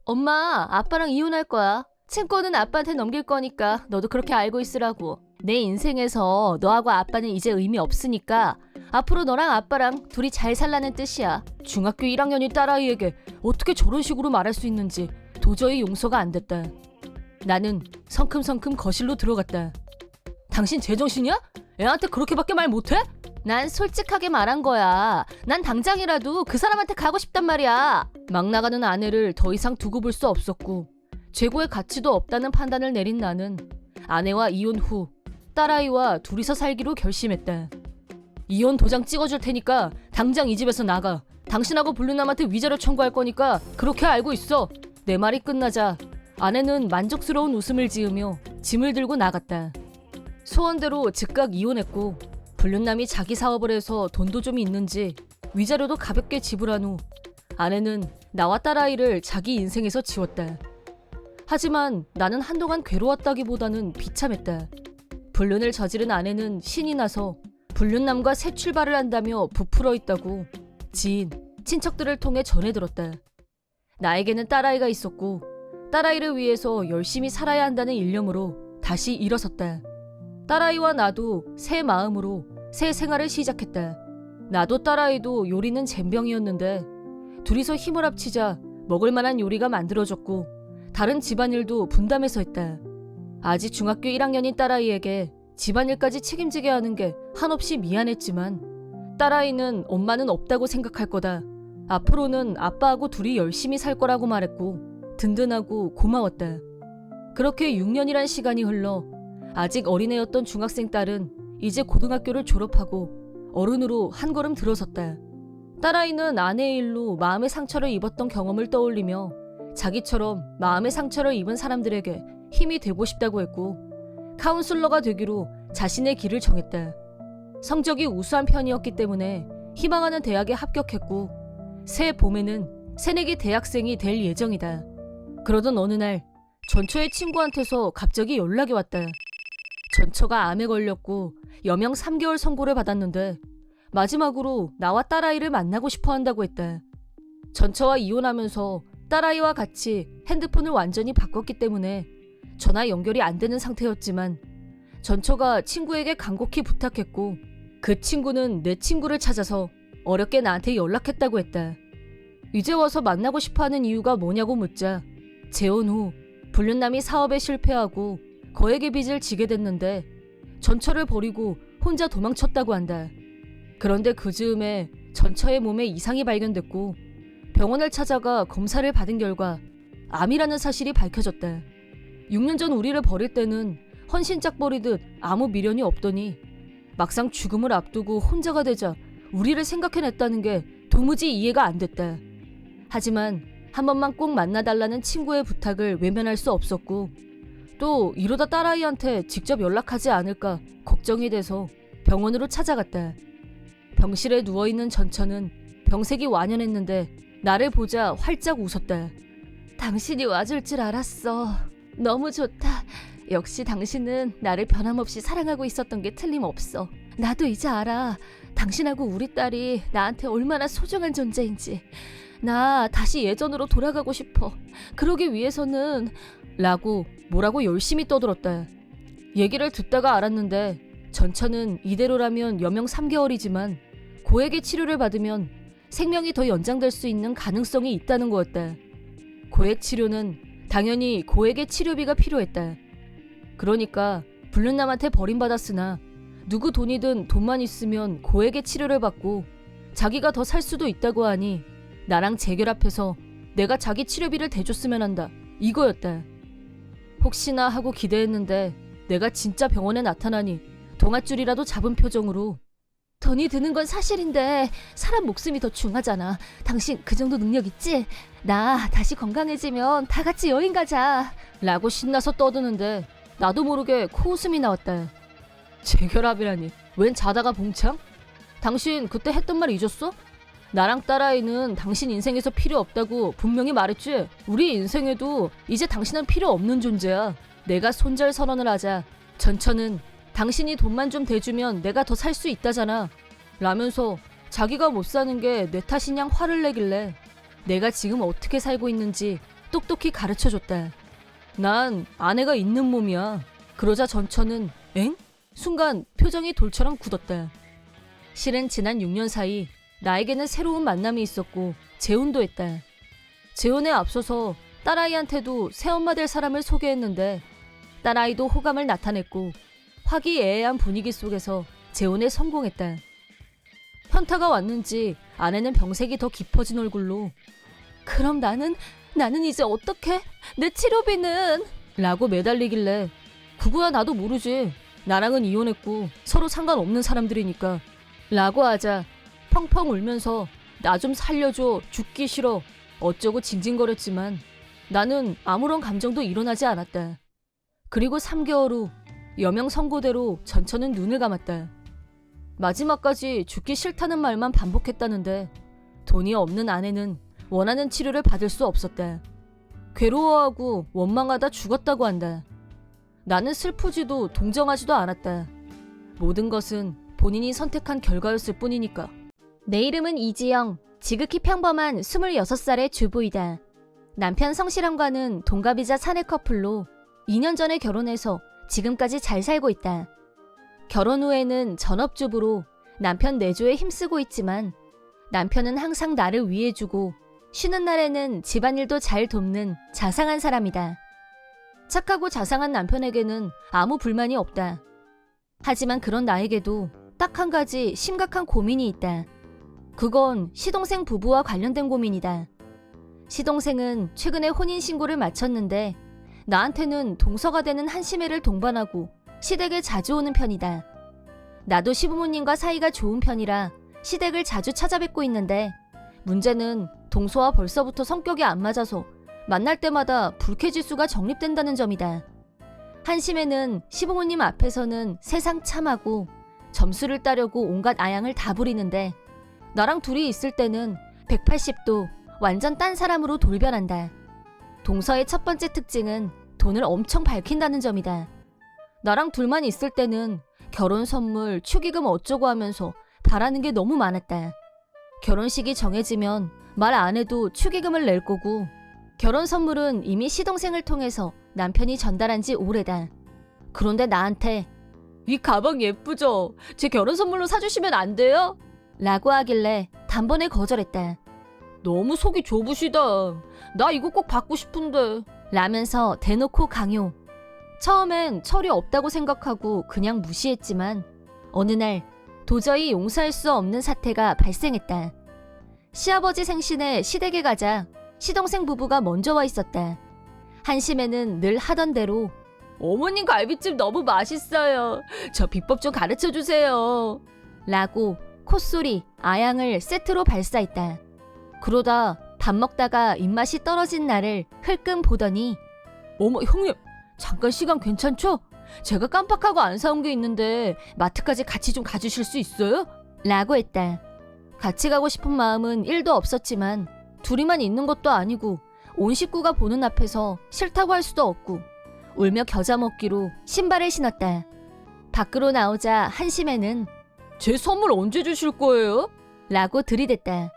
엄마, 아빠랑 이혼할 거야. 친권은 아빠한테 넘길 거니까 너도 그렇게 알고 있으라고. 내 인생에서 너하고 아빠는 이제 의미 없으니까 앞으로 너랑 아빠랑 둘이 잘 살라는 뜻이야. 중학교 1학년인 딸아이에게 어떻게 저런 식으로 말할 수 있는지 도저히 용서가 안 됐다. 나는 성큼성큼 거실로 들어갔다. 당신 제정신이야? 애한테 그렇게밖에 말 못해? 난 솔직하게 말한 거야. 난 당장이라도 그 사람한테 가고 싶단 말이야. 막 나가는 아내를 더 이상 두고 볼 수 없었고 재고의 가치도 없다는 판단을 내린 나는 아내와 이혼 후 딸아이와 둘이서 살기로 결심했다. 이혼 도장 찍어줄 테니까 당장 이 집에서 나가. 당신하고 불륜남한테 위자료 청구할 거니까 그렇게 알고 있어. 내 말이 끝나자 아내는 만족스러운 웃음을 지으며 짐을 들고 나갔다. 소원대로 즉각 이혼했고 불륜남이 자기 사업을 해서 돈도 좀 있는지 위자료도 가볍게 지불한 후 아내는 나와 딸아이를 자기 인생에서 지웠다. 하지만 나는 한동안 괴로웠다기보다는 비참했다. 불륜을 저지른 아내는 신이 나서 불륜남과 새 출발을 한다며 부풀어 있다고 지인, 친척들을 통해 전해 들었다. 나에게는 딸아이가 있었고 딸아이를 위해서 열심히 살아야 한다는 일념으로 다시 일어섰다. 딸아이와 나도 새 마음으로 새 생활을 시작했다. 나도 딸아이도 요리는 젬병이었는데 둘이서 힘을 합치자 먹을 만한 요리가 만들어졌고 다른 집안일도 분담해서 했다. 아직 중학교 1학년인 딸아이에게 집안일까지 책임지게 하는 게 한없이 미안했지만 딸아이는 엄마는 없다고 생각할 거다. 앞으로는 아빠하고 둘이 열심히 살 거라고 말했고 든든하고 고마웠다. 그렇게 6년이란 시간이 흘러 아직 어린애였던 중학생 딸은 이제 고등학교를 졸업하고 어른으로 한 걸음 들어섰다. 딸아이는 아내의 일로 마음의 상처를 입었던 경험을 떠올리며 자기처럼 마음의 상처를 입은 사람들에게 힘이 되고 싶다고 했고 카운슬러가 되기로 자신의 길을 정했다. 성적이 우수한 편이었기 때문에 희망하는 대학에 합격했고 새 봄에는 새내기 대학생이 될 예정이다. 그러던 어느 날 전처의 친구한테서 갑자기 연락이 왔다. 전처가 암에 걸렸고 여명 3개월 선고를 받았는데 마지막으로 나와 딸아이를 만나고 싶어 한다고 했다. 전처와 이혼하면서 딸아이와 같이 핸드폰을 완전히 바꿨기 때문에 전화 연결이 안 되는 상태였지만 전처가 친구에게 간곡히 부탁했고 그 친구는 내 친구를 찾아서 어렵게 나한테 연락했다고 했다. 이제 와서 만나고 싶어하는 이유가 뭐냐고 묻자 재혼 후 불륜남이 사업에 실패하고 거액의 빚을 지게 됐는데 전처를 버리고 혼자 도망쳤다고 한다. 그런데 그 즈음에 전처의 몸에 이상이 발견됐고 병원을 찾아가 검사를 받은 결과 암이라는 사실이 밝혀졌다. 6년 전 우리를 버릴 때는 헌신짝 버리듯 아무 미련이 없더니 막상 죽음을 앞두고 혼자가 되자 우리를 생각해냈다는 게 도무지 이해가 안 됐다. 하지만 한 번만 꼭 만나달라는 친구의 부탁을 외면할 수 없었고 또 이러다 딸아이한테 직접 연락하지 않을까 걱정이 돼서 병원으로 찾아갔다. 병실에 누워있는 전처는 병색이 완연했는데 나를 보자 활짝 웃었다. 당신이 와줄 줄 알았어. 너무 좋다. 역시 당신은 나를 변함없이 사랑하고 있었던 게 틀림없어. 나도 이제 알아. 당신하고 우리 딸이 나한테 얼마나 소중한 존재인지. 나 다시 예전으로 돌아가고 싶어. 그러기 위해서는 라고 뭐라고 열심히 떠들었다. 얘기를 듣다가 알았는데 전처는 이대로라면 여명 3개월이지만 고액의 치료를 받으면 생명이 더 연장될 수 있는 가능성이 있다는 거였다. 고액 치료는 당연히 고액의 치료비가 필요했다. 그러니까 불륜남한테 버림받았으나 누구 돈이든 돈만 있으면 고액의 치료를 받고 자기가 더 살 수도 있다고 하니 나랑 재결합해서 내가 자기 치료비를 대줬으면 한다. 이거였다. 혹시나 하고 기대했는데 내가 진짜 병원에 나타나니 동아줄이라도 잡은 표정으로 돈이 드는 건 사실인데 사람 목숨이 더 중하잖아. 당신 그 정도 능력 있지? 나 다시 건강해지면 다 같이 여행 가자. 라고 신나서 떠드는데 나도 모르게 코웃음이 나왔다. 재결합이라니. 웬 자다가 봉창? 당신 그때 했던 말 잊었어? 나랑 딸아이는 당신 인생에서 필요 없다고 분명히 말했지? 우리 인생에도 이제 당신은 필요 없는 존재야. 내가 손절 선언을 하자 전처는 당신이 돈만 좀 대주면 내가 더 살 수 있다잖아 라면서 자기가 못 사는 게 내 탓이냥 화를 내길래 내가 지금 어떻게 살고 있는지 똑똑히 가르쳐줬다. 난 아내가 있는 몸이야. 그러자 전처는 엥? 순간 표정이 돌처럼 굳었다. 실은 지난 6년 사이 나에게는 새로운 만남이 있었고 재혼도 했다. 재혼에 앞서서 딸아이한테도 새엄마 될 사람을 소개했는데 딸아이도 호감을 나타냈고 화기애애한 분위기 속에서 재혼에 성공했다. 현타가 왔는지 아내는 병색이 더 깊어진 얼굴로 그럼 나는 이제 어떡해? 내 치료비는? 라고 매달리길래 그거야 나도 모르지. 나랑은 이혼했고 서로 상관없는 사람들이니까 라고 하자 펑펑 울면서 나 좀 살려줘 죽기 싫어 어쩌고 징징거렸지만 나는 아무런 감정도 일어나지 않았다. 그리고 3개월 후 여명 선고대로 전처는 눈을 감았다. 마지막까지 죽기 싫다는 말만 반복했다는데 돈이 없는 아내는 원하는 치료를 받을 수 없었다. 괴로워하고 원망하다 죽었다고 한다. 나는 슬프지도 동정하지도 않았다. 모든 것은 본인이 선택한 결과였을 뿐이니까. 내 이름은 이지영. 지극히 평범한 26살의 주부이다. 남편 성실함과는 동갑이자 사내 커플로 2년 전에 결혼해서 지금까지 잘 살고 있다. 결혼 후에는 전업주부로 남편 내조에 힘쓰고 있지만 남편은 항상 나를 위해주고 쉬는 날에는 집안일도 잘 돕는 자상한 사람이다. 착하고 자상한 남편에게는 아무 불만이 없다. 하지만 그런 나에게도 딱 한 가지 심각한 고민이 있다. 그건 시동생 부부와 관련된 고민이다. 시동생은 최근에 혼인신고를 마쳤는데 나한테는 동서가 되는 한심애를 동반하고 시댁에 자주 오는 편이다. 나도 시부모님과 사이가 좋은 편이라 시댁을 자주 찾아뵙고 있는데 문제는 동서와 벌써부터 성격이 안 맞아서 만날 때마다 불쾌지수가 정립된다는 점이다. 한심애는 시부모님 앞에서는 세상 참하고 점수를 따려고 온갖 아양을 다 부리는데 나랑 둘이 있을 때는 180도 완전 딴 사람으로 돌변한다. 동서의 첫 번째 특징은 돈을 엄청 밝힌다는 점이다. 나랑 둘만 있을 때는 결혼 선물, 축의금 어쩌고 하면서 바라는 게 너무 많았다. 결혼식이 정해지면 말 안 해도 축의금을 낼 거고 결혼 선물은 이미 시동생을 통해서 남편이 전달한 지 오래다. 그런데 나한테 이 가방 예쁘죠? 제 결혼 선물로 사주시면 안 돼요? 라고 하길래 단번에 거절했다. 너무 속이 좁으시다. 나 이거 꼭 받고 싶은데 라면서 대놓고 강요. 처음엔 철이 없다고 생각하고 그냥 무시했지만 어느 날 도저히 용서할 수 없는 사태가 발생했다. 시아버지 생신에 시댁에 가자 시동생 부부가 먼저 와 있었다. 한심애는 늘 하던 대로 어머님 갈비찜 너무 맛있어요. 저 비법 좀 가르쳐주세요. 라고 콧소리, 아양을 세트로 발사했다. 그러다 밥 먹다가 입맛이 떨어진 나를 흘끔 보더니 어머 형님 잠깐 시간 괜찮죠? 제가 깜빡하고 안 사온 게 있는데 마트까지 같이 좀 가주실 수 있어요? 라고 했다. 같이 가고 싶은 마음은 1도 없었지만 둘이만 있는 것도 아니고 온 식구가 보는 앞에서 싫다고 할 수도 없고 울며 겨자 먹기로 신발을 신었다. 밖으로 나오자 한심애는 제 선물 언제 주실 거예요? 라고 들이댔다.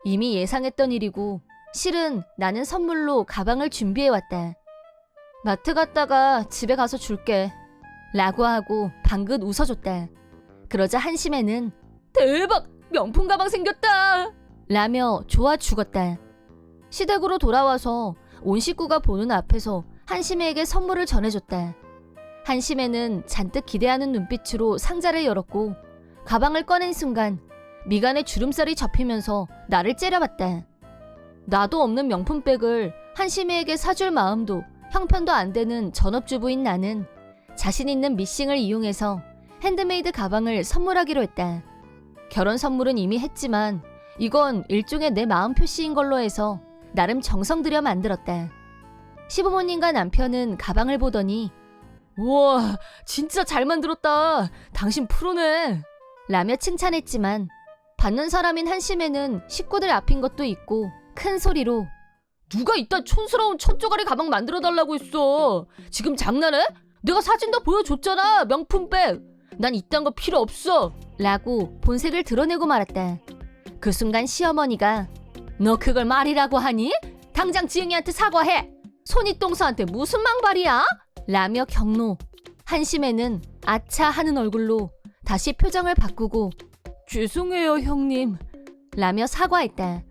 이미 예상했던 일이고 실은 나는 선물로 가방을 준비해왔다. 마트 갔다가 집에 가서 줄게. 라고 하고 방긋 웃어줬다. 그러자 한심애는 대박! 명품 가방 생겼다! 라며 좋아 죽었다. 시댁으로 돌아와서 온 식구가 보는 앞에서 한심애에게 선물을 전해줬다. 한심애는 잔뜩 기대하는 눈빛으로 상자를 열었고 가방을 꺼낸 순간 미간에 주름살이 접히면서 나를 째려봤다. 나도 없는 명품백을 한심애에게 사줄 마음도 형편도 안 되는 전업주부인 나는 자신 있는 미싱을 이용해서 핸드메이드 가방을 선물하기로 했다. 결혼 선물은 이미 했지만 이건 일종의 내 마음 표시인 걸로 해서 나름 정성 들여 만들었다. 시부모님과 남편은 가방을 보더니 우와, 진짜 잘 만들었다. 당신 프로네. 라며 칭찬했지만 받는 사람인 한심애는 식구들 앞인 것도 있고 큰 소리로 누가 이딴 촌스러운 천조가리 가방 만들어달라고 했어. 지금 장난해? 내가 사진 다 보여줬잖아. 명품백. 난 이딴 거 필요 없어. 라고 본색을 드러내고 말았다. 그 순간 시어머니가 너 그걸 말이라고 하니? 당장 지영이한테 사과해. 손윗동서한테 무슨 망발이야? 라며 경로. 한심애는 아차 하는 얼굴로 다시 표정을 바꾸고 죄송해요, 형님. 라며 사과했다.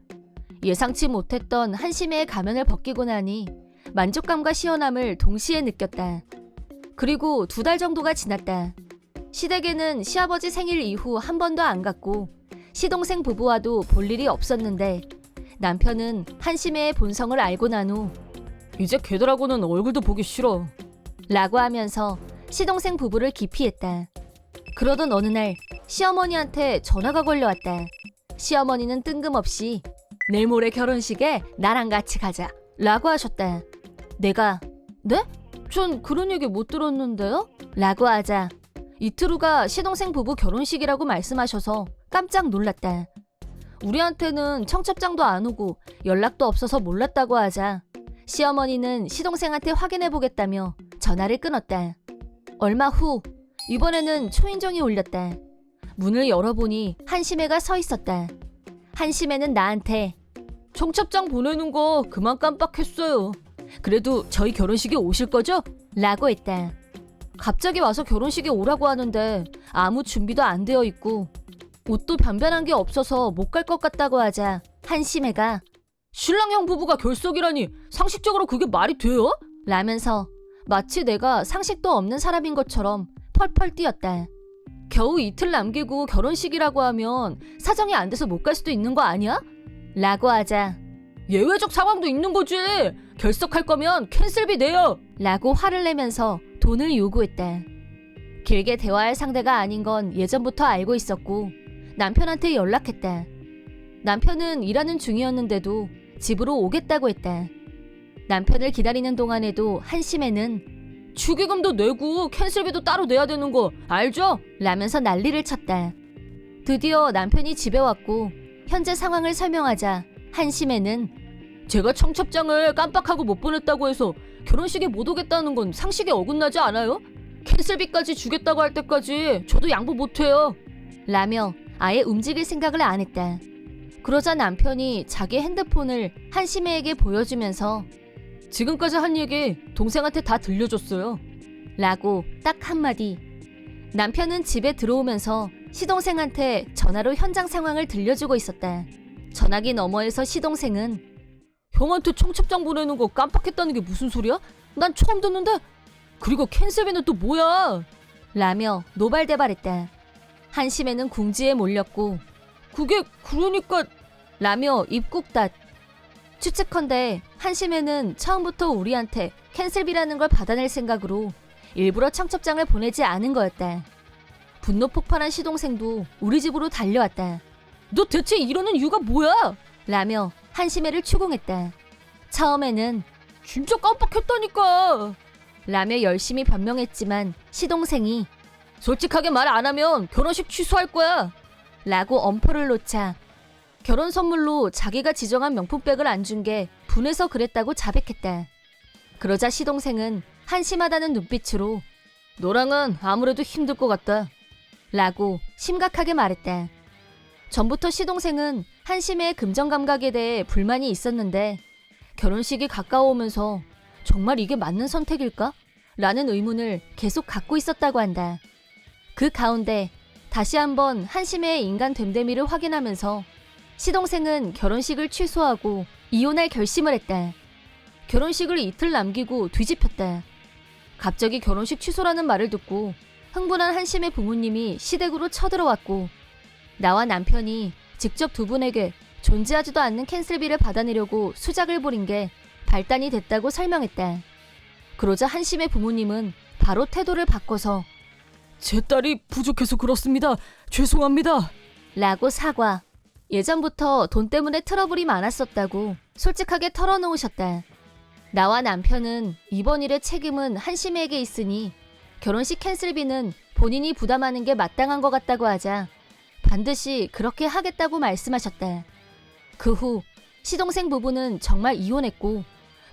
예상치 못했던 한심애의 가면을 벗기고 나니 만족감과 시원함을 동시에 느꼈다. 그리고 2달 정도가 지났다. 시댁에는 시아버지 생일 이후 한 번도 안 갔고 시동생 부부와도 볼 일이 없었는데 남편은 한심애의 본성을 알고 난 후 이제 걔들하고는 얼굴도 보기 싫어. 라고 하면서 시동생 부부를 기피했다. 그러던 어느 날 시어머니한테 전화가 걸려왔다. 시어머니는 뜬금없이 내일 모레 결혼식에 나랑 같이 가자 라고 하셨다. 내가 네? 전 그런 얘기 못 들었는데요? 라고 하자 이틀 후가 시동생 부부 결혼식이라고 말씀하셔서 깜짝 놀랐다. 우리한테는 청첩장도 안 오고 연락도 없어서 몰랐다고 하자 시어머니는 시동생한테 확인해보겠다며 전화를 끊었다. 얼마 후 이번에는 초인종이 울렸다. 문을 열어보니 한심애가 서 있었다. 한심애는 나한테 청첩장 보내는 거 그만 깜빡했어요. 그래도 저희 결혼식에 오실 거죠? 라고 했다. 갑자기 와서 결혼식에 오라고 하는데 아무 준비도 안 되어 있고 옷도 변변한 게 없어서 못 갈 것 같다고 하자 한심애가 신랑형 부부가 결석이라니 상식적으로 그게 말이 돼요? 라면서 마치 내가 상식도 없는 사람인 것처럼 펄펄 뛰었다. 겨우 이틀 남기고 결혼식이라고 하면 사정이 안 돼서 못 갈 수도 있는 거 아니야? 라고 하자 예외적 상황도 있는 거지. 결석할 거면 캔슬비 내요. 라고 화를 내면서 돈을 요구했다. 길게 대화할 상대가 아닌 건 예전부터 알고 있었고 남편한테 연락했다. 남편은 일하는 중이었는데도 집으로 오겠다고 했다. 남편을 기다리는 동안에도 한심애는 축의금도 내고 캔슬비도 따로 내야 되는 거 알죠? 라면서 난리를 쳤다. 드디어 남편이 집에 왔고 현재 상황을 설명하자 한심애는 제가 청첩장을 깜빡하고 못 보냈다고 해서 결혼식에 못 오겠다는 건 상식에 어긋나지 않아요? 캔슬비까지 주겠다고 할 때까지 저도 양보 못해요. 라며 아예 움직일 생각을 안 했다. 그러자 남편이 자기 핸드폰을 한심애에게 보여주면서 지금까지 한 얘기 동생한테 다 들려줬어요. 라고 딱 한마디. 남편은 집에 들어오면서 시동생한테 전화로 현장 상황을 들려주고 있었다. 전화기 너머에서 시동생은 형한테 청첩장 보내는 거 깜빡했다는 게 무슨 소리야? 난 처음 듣는데? 그리고 캔슬비는 또 뭐야? 라며 노발대발했다. 한심애는 궁지에 몰렸고 그게 그러니까 라며 입국닷. 추측컨대 한심애는 처음부터 우리한테 캔슬비라는 걸 받아낼 생각으로 일부러 청첩장을 보내지 않은 거였다. 분노 폭발한 시동생도 우리 집으로 달려왔다. 너 대체 이러는 이유가 뭐야? 라며 한심애를 추궁했다. 처음에는 진짜 깜빡했다니까. 라며 열심히 변명했지만 시동생이 솔직하게 말 안 하면 결혼식 취소할 거야. 라고 엄포를 놓자 결혼 선물로 자기가 지정한 명품백을 안 준 게 분해서 그랬다고 자백했다. 그러자 시동생은 한심하다는 눈빛으로 너랑은 아무래도 힘들 것 같다. 라고 심각하게 말했다. 전부터 시동생은 한심의 금전 감각에 대해 불만이 있었는데 결혼식이 가까워오면서 정말 이게 맞는 선택일까? 라는 의문을 계속 갖고 있었다고 한다. 그 가운데 다시 한번 한심의 인간 됨됨이를 확인하면서 시동생은 결혼식을 취소하고 이혼할 결심을 했다. 결혼식을 이틀 남기고 뒤집혔다. 갑자기 결혼식 취소라는 말을 듣고 흥분한 한심의 부모님이 시댁으로 쳐들어왔고 나와 남편이 직접 두 분에게 존재하지도 않는 캔슬비를 받아내려고 수작을 벌인 게 발단이 됐다고 설명했다. 그러자 한심의 부모님은 바로 태도를 바꿔서 제 딸이 부족해서 그렇습니다. 죄송합니다. 라고 사과. 예전부터 돈 때문에 트러블이 많았었다고 솔직하게 털어놓으셨다. 나와 남편은 이번 일의 책임은 한심에게 있으니 결혼식 캔슬비는 본인이 부담하는 게 마땅한 것 같다고 하자 반드시 그렇게 하겠다고 말씀하셨다. 그 후 시동생 부부는 정말 이혼했고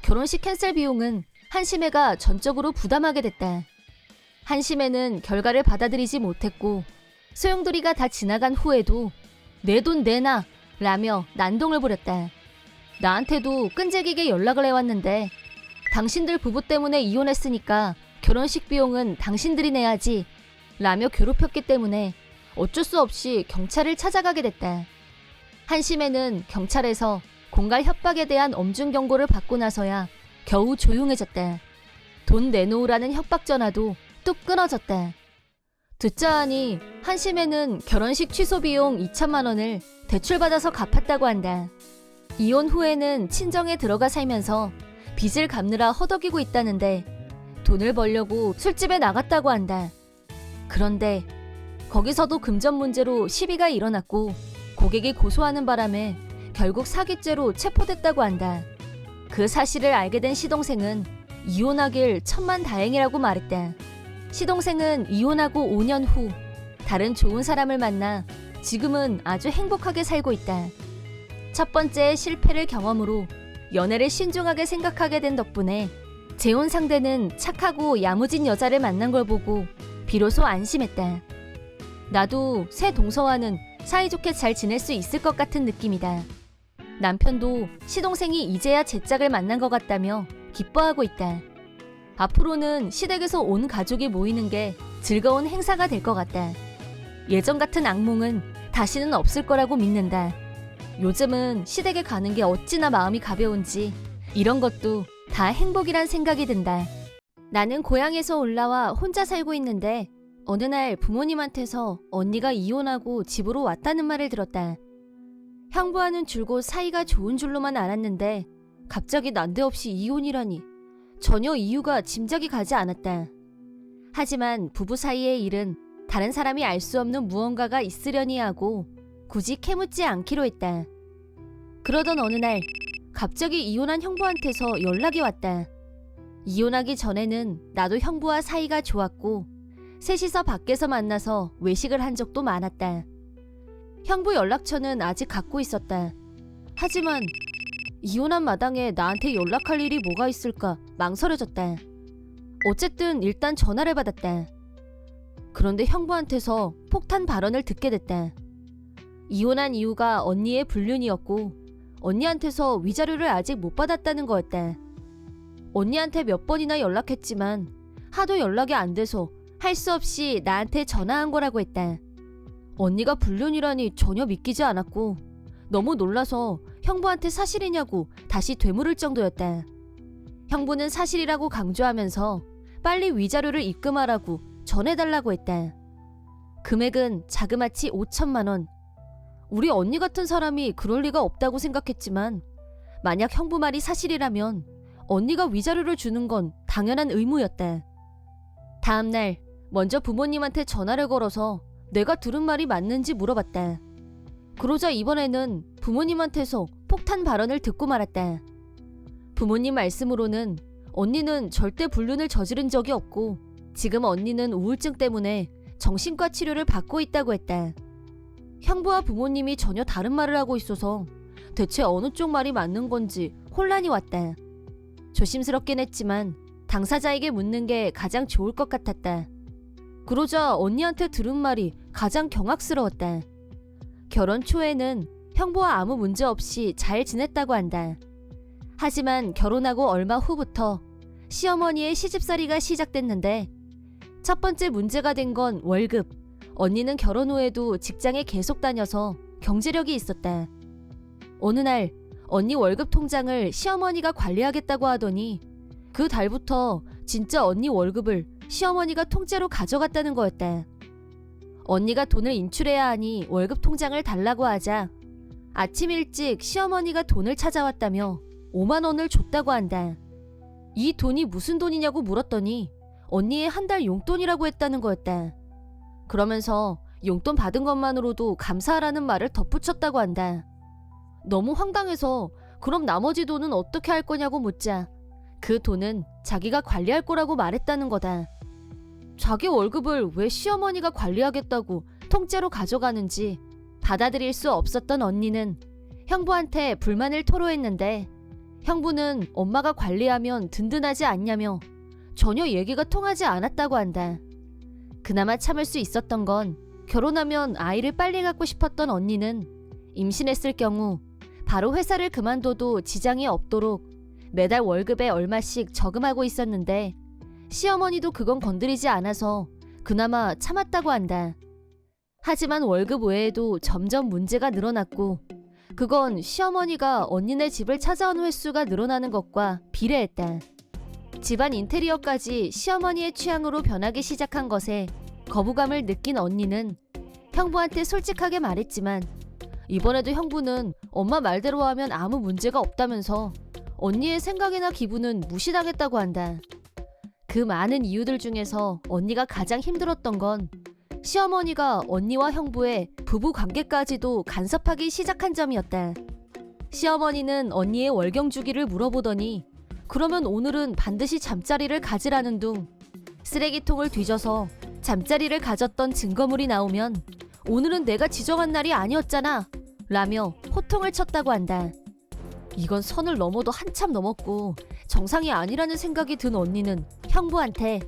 결혼식 캔슬 비용은 한심애가 전적으로 부담하게 됐다. 한심애는 결과를 받아들이지 못했고 소용돌이가 다 지나간 후에도 내 돈 내놔 라며 난동을 부렸다. 나한테도 끈질기게 연락을 해왔는데 당신들 부부 때문에 이혼했으니까 결혼식 비용은 당신들이 내야지 라며 괴롭혔기 때문에 어쩔 수 없이 경찰을 찾아가게 됐다. 한심애는 경찰에서 공갈 협박에 대한 엄중 경고를 받고 나서야 겨우 조용해졌다. 돈 내놓으라는 협박 전화도 뚝 끊어졌다. 듣자 하니 한심애는 결혼식 취소 비용 2천만 원을 대출받아서 갚았다고 한다. 이혼 후에는 친정에 들어가 살면서 빚을 갚느라 허덕이고 있다는데 돈을 벌려고 술집에 나갔다고 한다. 그런데 거기서도 금전 문제로 시비가 일어났고 고객이 고소하는 바람에 결국 사기죄로 체포됐다고 한다. 그 사실을 알게 된 시동생은 이혼하길 천만다행이라고 말했다. 시동생은 이혼하고 5년 후 다른 좋은 사람을 만나 지금은 아주 행복하게 살고 있다. 첫 번째 실패를 경험으로 연애를 신중하게 생각하게 된 덕분에 재혼 상대는 착하고 야무진 여자를 만난 걸 보고 비로소 안심했다. 나도 새 동서와는 사이좋게 잘 지낼 수 있을 것 같은 느낌이다. 남편도 시동생이 이제야 제 짝을 만난 것 같다며 기뻐하고 있다. 앞으로는 시댁에서 온 가족이 모이는 게 즐거운 행사가 될 것 같다. 예전 같은 악몽은 다시는 없을 거라고 믿는다. 요즘은 시댁에 가는 게 어찌나 마음이 가벼운지 이런 것도 다 행복이란 생각이 든다. 나는 고향에서 올라와 혼자 살고 있는데 어느 날 부모님한테서 언니가 이혼하고 집으로 왔다는 말을 들었다. 형부와는 줄곧 사이가 좋은 줄로만 알았는데 갑자기 난데없이 이혼이라니 전혀 이유가 짐작이 가지 않았다. 하지만 부부 사이의 일은 다른 사람이 알 수 없는 무언가가 있으려니 하고 굳이 캐묻지 않기로 했다. 그러던 어느 날 갑자기 이혼한 형부한테서 연락이 왔다. 이혼하기 전에는 나도 형부와 사이가 좋았고 셋이서 밖에서 만나서 외식을 한 적도 많았다. 형부 연락처는 아직 갖고 있었다. 하지만 이혼한 마당에 나한테 연락할 일이 뭐가 있을까 망설여졌다. 어쨌든 일단 전화를 받았다. 그런데 형부한테서 폭탄 발언을 듣게 됐다. 이혼한 이유가 언니의 불륜이었고 언니한테서 위자료를 아직 못 받았다는 거였다. 언니한테 몇 번이나 연락했지만 하도 연락이 안 돼서 할 수 없이 나한테 전화한 거라고 했다. 언니가 불륜이라니 전혀 믿기지 않았고 너무 놀라서 형부한테 사실이냐고 다시 되물을 정도였다. 형부는 사실이라고 강조하면서 빨리 위자료를 입금하라고 전해달라고 했다. 금액은 자그마치 5천만 원. 우리 언니 같은 사람이 그럴 리가 없다고 생각했지만 만약 형부 말이 사실이라면 언니가 위자료를 주는 건 당연한 의무였다. 다음날 먼저 부모님한테 전화를 걸어서 내가 들은 말이 맞는지 물어봤다. 그러자 이번에는 부모님한테서 폭탄 발언을 듣고 말았다. 부모님 말씀으로는 언니는 절대 불륜을 저지른 적이 없고 지금 언니는 우울증 때문에 정신과 치료를 받고 있다고 했다. 형부와 부모님이 전혀 다른 말을 하고 있어서 대체 어느 쪽 말이 맞는 건지 혼란이 왔다. 조심스럽긴 했지만 당사자에게 묻는 게 가장 좋을 것 같았다. 그러자 언니한테 들은 말이 가장 경악스러웠다. 결혼 초에는 형부와 아무 문제 없이 잘 지냈다고 한다. 하지만 결혼하고 얼마 후부터 시어머니의 시집살이가 시작됐는데 첫 번째 문제가 된 건 월급. 언니는 결혼 후에도 직장에 계속 다녀서 경제력이 있었다. 어느 날 언니 월급 통장을 시어머니가 관리하겠다고 하더니 그 달부터 진짜 언니 월급을 시어머니가 통째로 가져갔다는 거였다. 언니가 돈을 인출해야 하니 월급 통장을 달라고 하자 아침 일찍 시어머니가 돈을 찾아왔다며 5만 원을 줬다고 한다. 이 돈이 무슨 돈이냐고 물었더니 언니의 한 달 용돈이라고 했다는 거였다. 그러면서 용돈 받은 것만으로도 감사하라는 말을 덧붙였다고 한다. 너무 황당해서 그럼 나머지 돈은 어떻게 할 거냐고 묻자 그 돈은 자기가 관리할 거라고 말했다는 거다. 자기 월급을 왜 시어머니가 관리하겠다고 통째로 가져가는지 받아들일 수 없었던 언니는 형부한테 불만을 토로했는데 형부는 엄마가 관리하면 든든하지 않냐며 전혀 얘기가 통하지 않았다고 한다. 그나마 참을 수 있었던 건 결혼하면 아이를 빨리 갖고 싶었던 언니는 임신했을 경우 바로 회사를 그만둬도 지장이 없도록 매달 월급에 얼마씩 저금하고 있었는데 시어머니도 그건 건드리지 않아서 그나마 참았다고 한다. 하지만 월급 외에도 점점 문제가 늘어났고 그건 시어머니가 언니네 집을 찾아온 횟수가 늘어나는 것과 비례했다. 집안 인테리어까지 시어머니의 취향으로 변하기 시작한 것에 거부감을 느낀 언니는 형부한테 솔직하게 말했지만 이번에도 형부는 엄마 말대로 하면 아무 문제가 없다면서 언니의 생각이나 기분은 무시당했다고 한다. 그 많은 이유들 중에서 언니가 가장 힘들었던 건 시어머니가 언니와 형부의 부부 관계까지도 간섭하기 시작한 점이었다. 시어머니는 언니의 월경 주기를 물어보더니 그러면 오늘은 반드시 잠자리를 가지라는 둥 쓰레기통을 뒤져서 잠자리를 가졌던 증거물이 나오면 오늘은 내가 지정한 날이 아니었잖아 라며 호통을 쳤다고 한다. 이건 선을 넘어도 한참 넘었고 정상이 아니라는 생각이 든 언니는 형부한테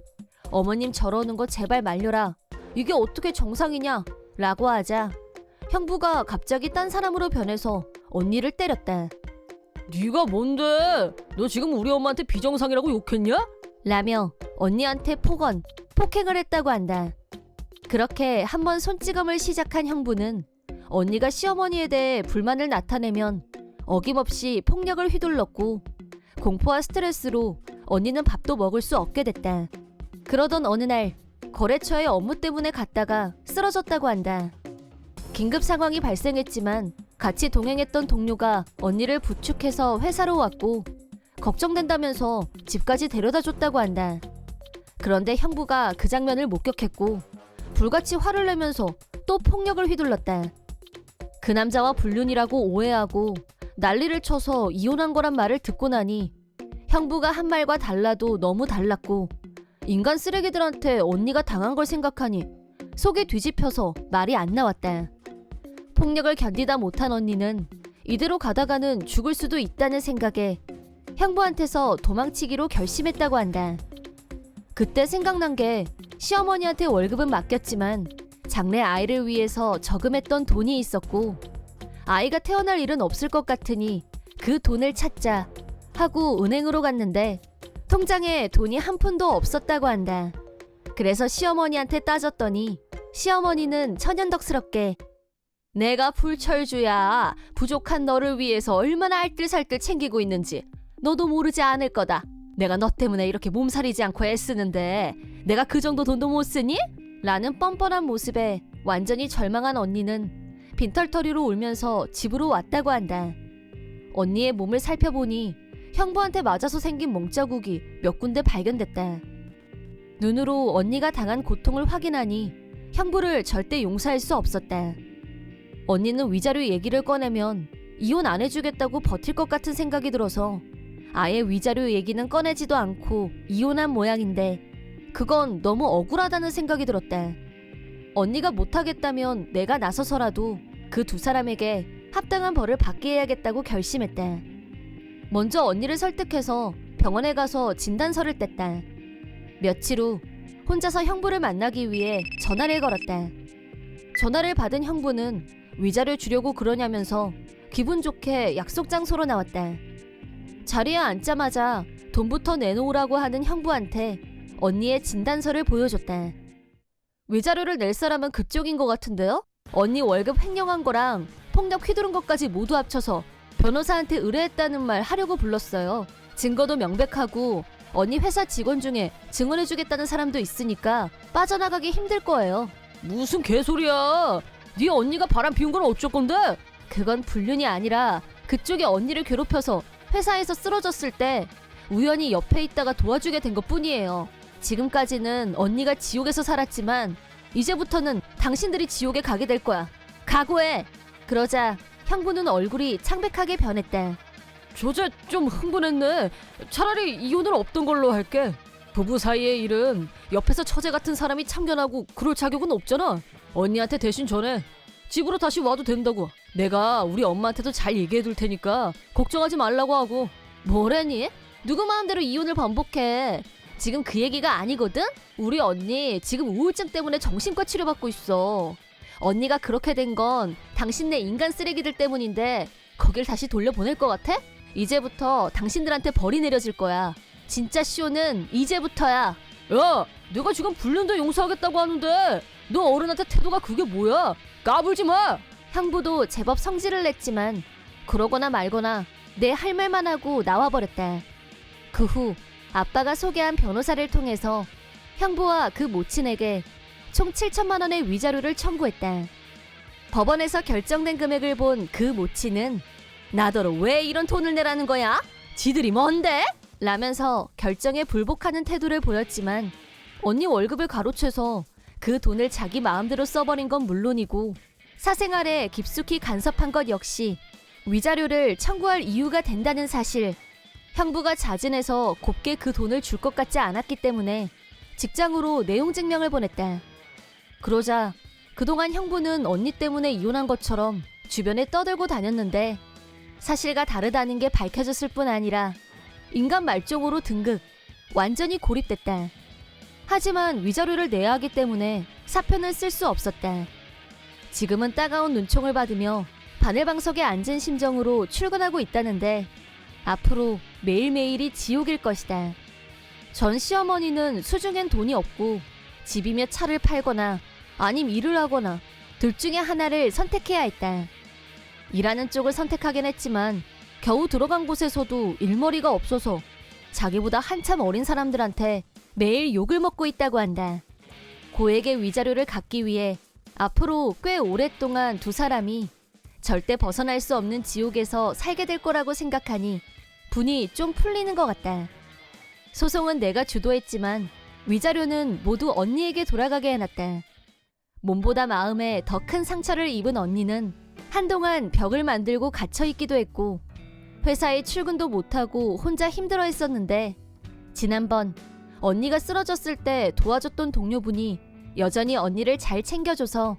어머님 저러는 거 제발 말려라. 이게 어떻게 정상이냐? 라고 하자 형부가 갑자기 딴 사람으로 변해서 언니를 때렸다. 네가 뭔데? 너 지금 우리 엄마한테 비정상이라고 욕했냐? 라며 언니한테 폭행을 했다고 한다. 그렇게 한번 손찌검을 시작한 형부는 언니가 시어머니에 대해 불만을 나타내면 어김없이 폭력을 휘둘렀고 공포와 스트레스로 언니는 밥도 먹을 수 없게 됐다. 그러던 어느 날 거래처에 업무 때문에 갔다가 쓰러졌다고 한다. 긴급 상황이 발생했지만 같이 동행했던 동료가 언니를 부축해서 회사로 왔고 걱정된다면서 집까지 데려다 줬다고 한다. 그런데 형부가 그 장면을 목격했고 불같이 화를 내면서 또 폭력을 휘둘렀다. 그 남자와 불륜이라고 오해하고 난리를 쳐서 이혼한 거란 말을 듣고 나니 형부가 한 말과 달라도 너무 달랐고 인간 쓰레기들한테 언니가 당한 걸 생각하니 속이 뒤집혀서 말이 안 나왔다. 폭력을 견디다 못한 언니는 이대로 가다가는 죽을 수도 있다는 생각에 형부한테서 도망치기로 결심했다고 한다. 그때 생각난 게 시어머니한테 월급은 맡겼지만 장래 아이를 위해서 저금했던 돈이 있었고 아이가 태어날 일은 없을 것 같으니 그 돈을 찾자 하고 은행으로 갔는데 통장에 돈이 한 푼도 없었다고 한다. 그래서 시어머니한테 따졌더니 시어머니는 천연덕스럽게 내가 불철주야. 부족한 너를 위해서 얼마나 알뜰살뜰 챙기고 있는지 너도 모르지 않을 거다. 내가 너 때문에 이렇게 몸살이지 않고 애쓰는데 내가 그 정도 돈도 못 쓰니? 라는 뻔뻔한 모습에 완전히 절망한 언니는 빈털터리로 울면서 집으로 왔다고 한다. 언니의 몸을 살펴보니 형부한테 맞아서 생긴 멍자국이 몇 군데 발견됐다. 눈으로 언니가 당한 고통을 확인하니 형부를 절대 용서할 수 없었다. 언니는 위자료 얘기를 꺼내면 이혼 안 해주겠다고 버틸 것 같은 생각이 들어서 아예 위자료 얘기는 꺼내지도 않고 이혼한 모양인데 그건 너무 억울하다는 생각이 들었다. 언니가 못하겠다면 내가 나서서라도 그 두 사람에게 합당한 벌을 받게 해야겠다고 결심했다. 먼저 언니를 설득해서 병원에 가서 진단서를 뗐다. 며칠 후 혼자서 형부를 만나기 위해 전화를 걸었다. 전화를 받은 형부는 위자료 주려고 그러냐면서 기분 좋게 약속 장소로 나왔다. 자리에 앉자마자 돈부터 내놓으라고 하는 형부한테 언니의 진단서를 보여줬다. 위자료를 낼 사람은 그쪽인 것 같은데요? 언니 월급 횡령한 거랑 폭력 휘두른 것까지 모두 합쳐서 변호사한테 의뢰했다는 말 하려고 불렀어요. 증거도 명백하고 언니 회사 직원 중에 증언해주겠다는 사람도 있으니까 빠져나가기 힘들 거예요. 무슨 개소리야. 네 언니가 바람 피운 건 어쩔 건데? 그건 불륜이 아니라 그쪽이 언니를 괴롭혀서 회사에서 쓰러졌을 때 우연히 옆에 있다가 도와주게 된 것뿐이에요. 지금까지는 언니가 지옥에서 살았지만 이제부터는 당신들이 지옥에 가게 될 거야. 각오해. 그러자 형부는 얼굴이 창백하게 변했다. 저제 좀 흥분했네. 차라리 이혼을 없던 걸로 할게. 부부 사이의 일은 옆에서 처제 같은 사람이 참견하고 그럴 자격은 없잖아. 언니한테 대신 전해. 집으로 다시 와도 된다고. 내가 우리 엄마한테도 잘 얘기해둘 테니까 걱정하지 말라고 하고. 뭐래니? 누구 마음대로 이혼을 반복해. 지금 그 얘기가 아니거든? 우리 언니 지금 우울증 때문에 정신과 치료받고 있어. 언니가 그렇게 된 건 당신네 인간 쓰레기들 때문인데 거길 다시 돌려보낼 것 같아? 이제부터 당신들한테 벌이 내려질 거야. 진짜 쇼는 이제부터야. 야, 내가 지금 불륜도 용서하겠다고 하는데 너 어른한테 태도가 그게 뭐야? 까불지 마. 형부도 제법 성질을 냈지만 그러거나 말거나 내 할 말만 하고 나와버렸다. 그 후 아빠가 소개한 변호사를 통해서 형부와 그 모친에게 총 7천만 원의 위자료를 청구했다. 법원에서 결정된 금액을 본 그 모친은 나더러 왜 이런 돈을 내라는 거야? 지들이 뭔데? 라면서 결정에 불복하는 태도를 보였지만 언니 월급을 가로채서 그 돈을 자기 마음대로 써버린 건 물론이고 사생활에 깊숙이 간섭한 것 역시 위자료를 청구할 이유가 된다는 사실. 형부가 자진해서 곱게 그 돈을 줄 것 같지 않았기 때문에 직장으로 내용 증명을 보냈다. 그러자 그동안 형부는 언니 때문에 이혼한 것처럼 주변에 떠들고 다녔는데 사실과 다르다는 게 밝혀졌을 뿐 아니라 인간 말종으로 등극, 완전히 고립됐다. 하지만 위자료를 내야 하기 때문에 사표는 쓸 수 없었다. 지금은 따가운 눈총을 받으며 바늘방석에 앉은 심정으로 출근하고 있다는데 앞으로 매일매일이 지옥일 것이다. 전 시어머니는 수중엔 돈이 없고 집이며 차를 팔거나 아님 일을 하거나 둘 중에 하나를 선택해야 했다. 일하는 쪽을 선택하긴 했지만 겨우 들어간 곳에서도 일머리가 없어서 자기보다 한참 어린 사람들한테 매일 욕을 먹고 있다고 한다. 고액의 위자료를 갚기 위해 앞으로 꽤 오랫동안 두 사람이 절대 벗어날 수 없는 지옥에서 살게 될 거라고 생각하니 분이 좀 풀리는 것 같다. 소송은 내가 주도했지만 위자료는 모두 언니에게 돌아가게 해놨다. 몸보다 마음에 더 큰 상처를 입은 언니는 한동안 벽을 만들고 갇혀있기도 했고 회사에 출근도 못하고 혼자 힘들어했었는데 지난번 언니가 쓰러졌을 때 도와줬던 동료분이 여전히 언니를 잘 챙겨줘서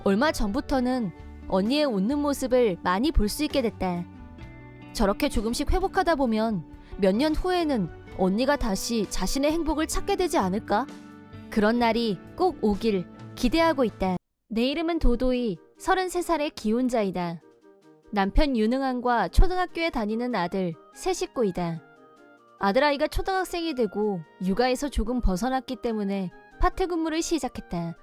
얼마 전부터는 언니의 웃는 모습을 많이 볼 수 있게 됐다. 저렇게 조금씩 회복하다 보면 몇 년 후에는 언니가 다시 자신의 행복을 찾게 되지 않을까? 그런 날이 꼭 오길 기대하고 있다. 내 이름은 도도이, 33살의 기혼자이다. 남편 윤흥환과 초등학교에 다니는 아들, 세 식구이다. 아들아이가 초등학생이 되고 육아에서 조금 벗어났기 때문에 파트 근무를 시작했다.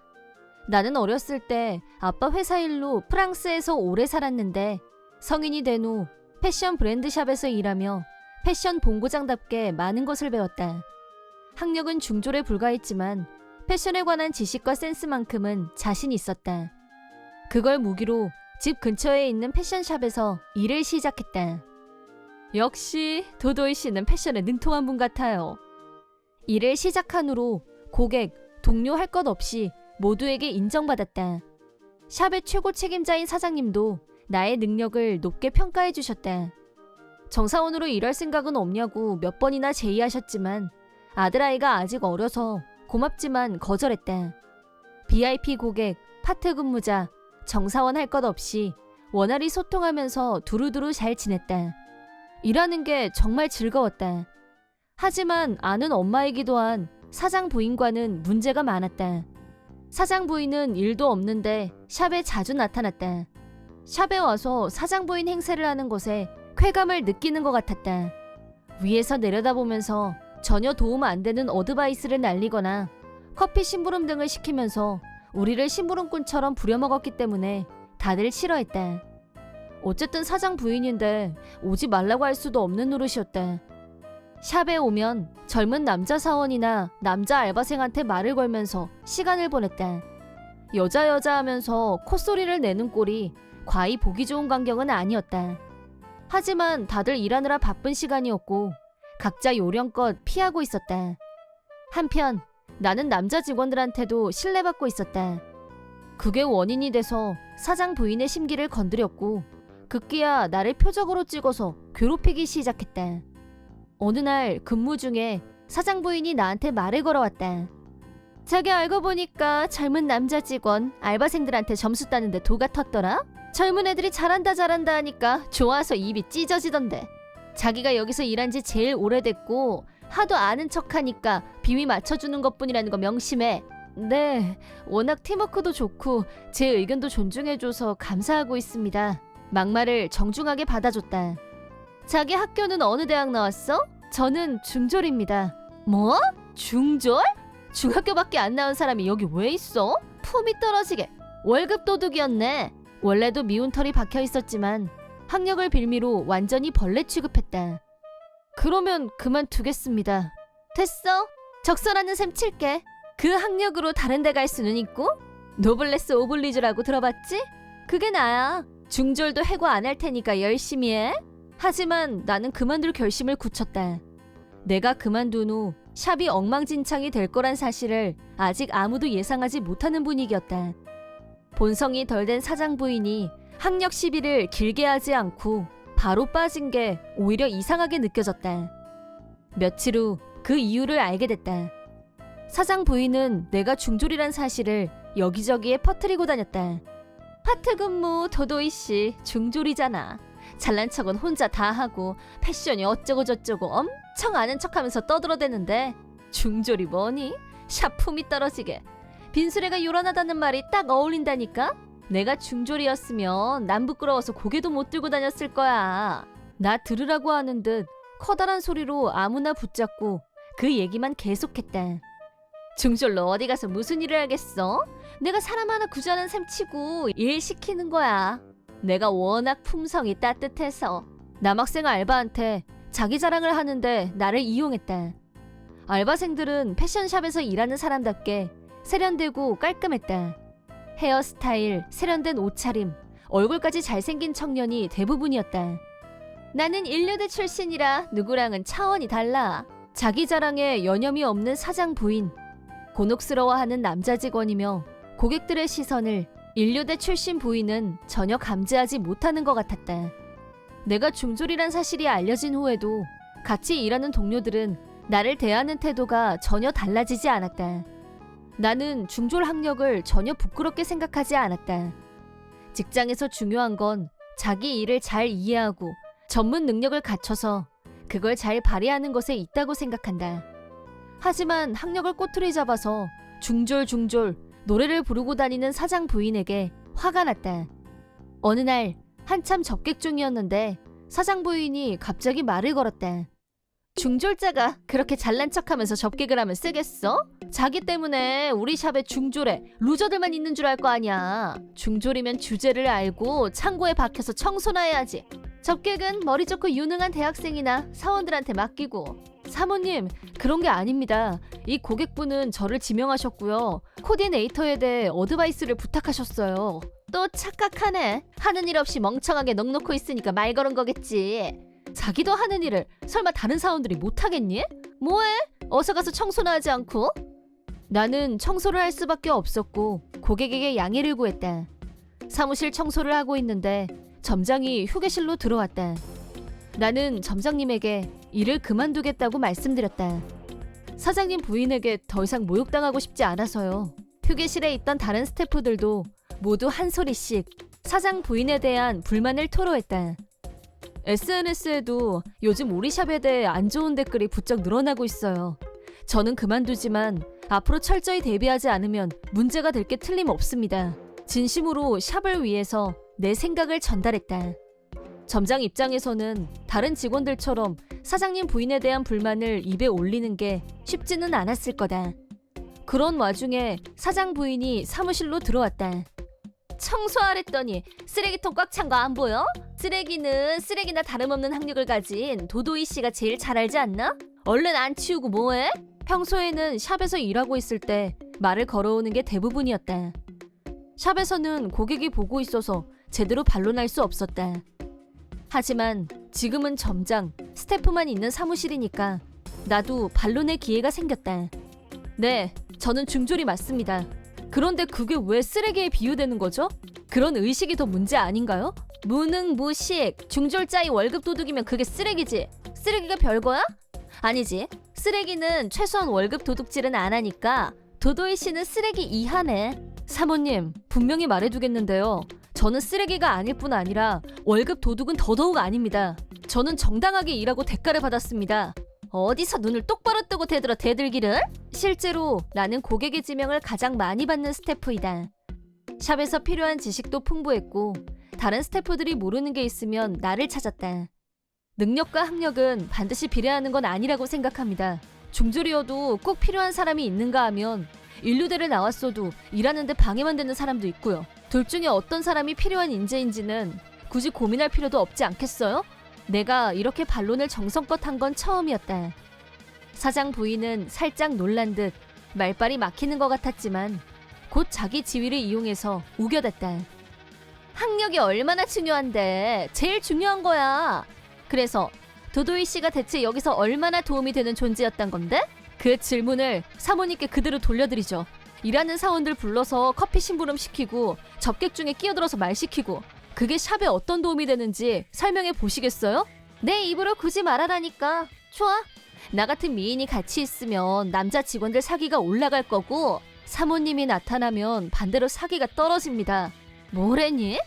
나는 어렸을 때 아빠 회사 일로 프랑스에서 오래 살았는데 성인이 된 후 패션 브랜드샵에서 일하며 패션 본고장답게 많은 것을 배웠다. 학력은 중졸에 불과했지만 패션에 관한 지식과 센스만큼은 자신 있었다. 그걸 무기로 집 근처에 있는 패션샵에서 일을 시작했다. 역시 도도이 씨는 패션에 능통한 분 같아요. 일을 시작한 후로 고객, 동료 할 것 없이 모두에게 인정받았다. 샵의 최고 책임자인 사장님도 나의 능력을 높게 평가해 주셨다. 정사원으로 일할 생각은 없냐고 몇 번이나 제의하셨지만 아들아이가 아직 어려서 고맙지만 거절했다. VIP 고객, 파트 근무자, 정사원 할 것 없이 원활히 소통하면서 두루두루 잘 지냈다. 일하는 게 정말 즐거웠다. 하지만 아는 엄마이기도 한 사장 부인과는 문제가 많았다. 사장 부인은 일도 없는데 샵에 자주 나타났다. 샵에 와서 사장 부인 행세를 하는 것에 쾌감을 느끼는 것 같았다. 위에서 내려다보면서 전혀 도움 안 되는 어드바이스를 날리거나 커피 심부름 등을 시키면서 우리를 심부름꾼처럼 부려먹었기 때문에 다들 싫어했다. 어쨌든 사장 부인인데 오지 말라고 할 수도 없는 노릇이었다. 샵에 오면 젊은 남자 사원이나 남자 알바생한테 말을 걸면서 시간을 보냈다. 여자 하면서 콧소리를 내는 꼴이 과히 보기 좋은 광경은 아니었다. 하지만 다들 일하느라 바쁜 시간이었고 각자 요령껏 피하고 있었다. 한편 나는 남자 직원들한테도 신뢰받고 있었다. 그게 원인이 돼서 사장 부인의 심기를 건드렸고 급기야 나를 표적으로 찍어서 괴롭히기 시작했다. 어느 날 근무 중에 사장 부인이 나한테 말을 걸어왔다. 자기 알고 보니까 젊은 남자 직원 알바생들한테 점수 따는데 도가 텄더라? 젊은 애들이 잘한다 하니까 좋아서 입이 찢어지던데. 자기가 여기서 일한 지 제일 오래됐고 하도 아는 척하니까 비위 맞춰주는 것뿐이라는 거 명심해. 네, 워낙 팀워크도 좋고 제 의견도 존중해줘서 감사하고 있습니다. 막말을 정중하게 받아줬다. 자기 학교는 어느 대학 나왔어? 저는 중졸입니다. 뭐? 중졸? 중학교밖에 안 나온 사람이 여기 왜 있어? 품이 떨어지게. 월급 도둑이었네. 원래도 미운 털이 박혀 있었지만 학력을 빌미로 완전히 벌레 취급했다. 그러면 그만두겠습니다. 됐어. 적설하는 셈 칠게. 그 학력으로 다른 데 갈 수는 있고? 노블레스 오블리주라고 들어봤지? 그게 나야. 중졸도 해고 안 할 테니까 열심히 해. 하지만 나는 그만둘 결심을 굳혔다. 내가 그만둔 후 샵이 엉망진창이 될 거란 사실을 아직 아무도 예상하지 못하는 분위기였다. 본성이 덜 된 사장 부인이 학력 시비를 길게 하지 않고 바로 빠진 게 오히려 이상하게 느껴졌다. 며칠 후 그 이유를 알게 됐다. 사장 부인은 내가 중졸이란 사실을 여기저기에 퍼뜨리고 다녔다. 파트 근무 도도이 씨 중졸이잖아. 잘난 척은 혼자 다 하고 패션이 어쩌고 저쩌고 엄청 아는 척하면서 떠들어대는데 중졸이 뭐니? 샤품이 떨어지게. 빈수레가 요란하다는 말이 딱 어울린다니까? 내가 중졸이었으면 난 부끄러워서 고개도 못 들고 다녔을 거야. 나 들으라고 하는 듯 커다란 소리로 아무나 붙잡고 그 얘기만 계속했다. 중졸로 어디 가서 무슨 일을 하겠어? 내가 사람 하나 구제하는 셈 치고 일 시키는 거야. 내가 워낙 품성이 따뜻해서 남학생 알바한테 자기 자랑을 하는데 나를 이용했다. 알바생들은 패션샵에서 일하는 사람답게 세련되고 깔끔했다. 헤어스타일, 세련된 옷차림, 얼굴까지 잘생긴 청년이 대부분이었다. 나는 인류대 출신이라 누구랑은 차원이 달라. 자기 자랑에 여념이 없는 사장 부인, 곤혹스러워하는 남자 직원이며 고객들의 시선을 인류대 출신 부인은 전혀 감지하지 못하는 것 같았다. 내가 중졸이란 사실이 알려진 후에도 같이 일하는 동료들은 나를 대하는 태도가 전혀 달라지지 않았다. 나는 중졸 학력을 전혀 부끄럽게 생각하지 않았다. 직장에서 중요한 건 자기 일을 잘 이해하고 전문 능력을 갖춰서 그걸 잘 발휘하는 것에 있다고 생각한다. 하지만 학력을 꼬투리 잡아서 중졸 노래를 부르고 다니는 사장 부인에게 화가 났다. 어느 날 한참 접객 중이었는데 사장 부인이 갑자기 말을 걸었다. 중졸자가 그렇게 잘난 척하면서 접객을 하면 쓰겠어? 자기 때문에 우리 샵에 중졸에 루저들만 있는 줄 알 거 아니야. 중졸이면 주제를 알고 창고에 박혀서 청소나 해야지. 접객은 머리 좋고 유능한 대학생이나 사원들한테 맡기고. 사모님, 그런 게 아닙니다. 이 고객분은 저를 지명하셨고요. 코디네이터에 대해 어드바이스를 부탁하셨어요. 또 착각하네. 하는 일 없이 멍청하게 넋놓고 있으니까 말 걸은 거겠지. 자기도 하는 일을 설마 다른 사원들이 못하겠니? 뭐해? 어서 가서 청소나 하지 않고? 나는 청소를 할 수밖에 없었고 고객에게 양해를 구했다. 사무실 청소를 하고 있는데 점장이 휴게실로 들어왔다. 나는 점장님에게 일을 그만두겠다고 말씀드렸다. 사장님 부인에게 더 이상 모욕당하고 싶지 않아서요. 휴게실에 있던 다른 스태프들도 모두 한 소리씩 사장 부인에 대한 불만을 토로했다. SNS에도 요즘 우리 샵에 대해 안 좋은 댓글이 부쩍 늘어나고 있어요. 저는 그만두지만 앞으로 철저히 대비하지 않으면 문제가 될 게 틀림없습니다. 진심으로 샵을 위해서 내 생각을 전달했다. 점장 입장에서는 다른 직원들처럼 사장님 부인에 대한 불만을 입에 올리는 게 쉽지는 않았을 거다. 그런 와중에 사장 부인이 사무실로 들어왔다. 청소하랬더니 쓰레기통 꽉 찬 거 안 보여? 쓰레기는 쓰레기나 다름없는 학력을 가진 도도이 씨가 제일 잘 알지 않나? 얼른 안 치우고 뭐해? 평소에는 샵에서 일하고 있을 때 말을 걸어오는 게 대부분이었다. 샵에서는 고객이 보고 있어서 제대로 반론할 수 없었다. 하지만 지금은 점장, 스태프만 있는 사무실이니까 나도 반론의 기회가 생겼다. 네, 저는 중졸이 맞습니다. 그런데 그게 왜 쓰레기에 비유되는 거죠? 그런 의식이 더 문제 아닌가요? 무능무식, 중졸자의 월급 도둑이면 그게 쓰레기지. 쓰레기가 별거야? 아니지. 쓰레기는 최소한 월급 도둑질은 안 하니까 도도이 씨는 쓰레기 이하네. 사모님, 분명히 말해두겠는데요. 저는 쓰레기가 아닐 뿐 아니라 월급 도둑은 더더욱 아닙니다. 저는 정당하게 일하고 대가를 받았습니다. 어디서 눈을 똑바로 뜨고 대들어 대들기를? 실제로 나는 고객의 지명을 가장 많이 받는 스태프이다. 샵에서 필요한 지식도 풍부했고 다른 스태프들이 모르는 게 있으면 나를 찾았다. 능력과 학력은 반드시 비례하는 건 아니라고 생각합니다. 중졸이어도 꼭 필요한 사람이 있는가 하면 인류대를 나왔어도 일하는데 방해만 되는 사람도 있고요. 둘 중에 어떤 사람이 필요한 인재인지는 굳이 고민할 필요도 없지 않겠어요? 내가 이렇게 반론을 정성껏 한 건 처음이었다. 사장 부인은 살짝 놀란 듯 말빨이 막히는 것 같았지만 곧 자기 지위를 이용해서 우겨댔다. 학력이 얼마나 중요한데 제일 중요한 거야. 그래서 도도이 씨가 대체 여기서 얼마나 도움이 되는 존재였단 건데? 그 질문을 사모님께 그대로 돌려드리죠. 일하는 사원들 불러서 커피 심부름 시키고 접객 중에 끼어들어서 말 시키고 그게 샵에 어떤 도움이 되는지 설명해 보시겠어요? 내 입으로 굳이 말하라니까. 좋아. 나 같은 미인이 같이 있으면 남자 직원들 사기가 올라갈 거고 사모님이 나타나면 반대로 사기가 떨어집니다. 뭐래니?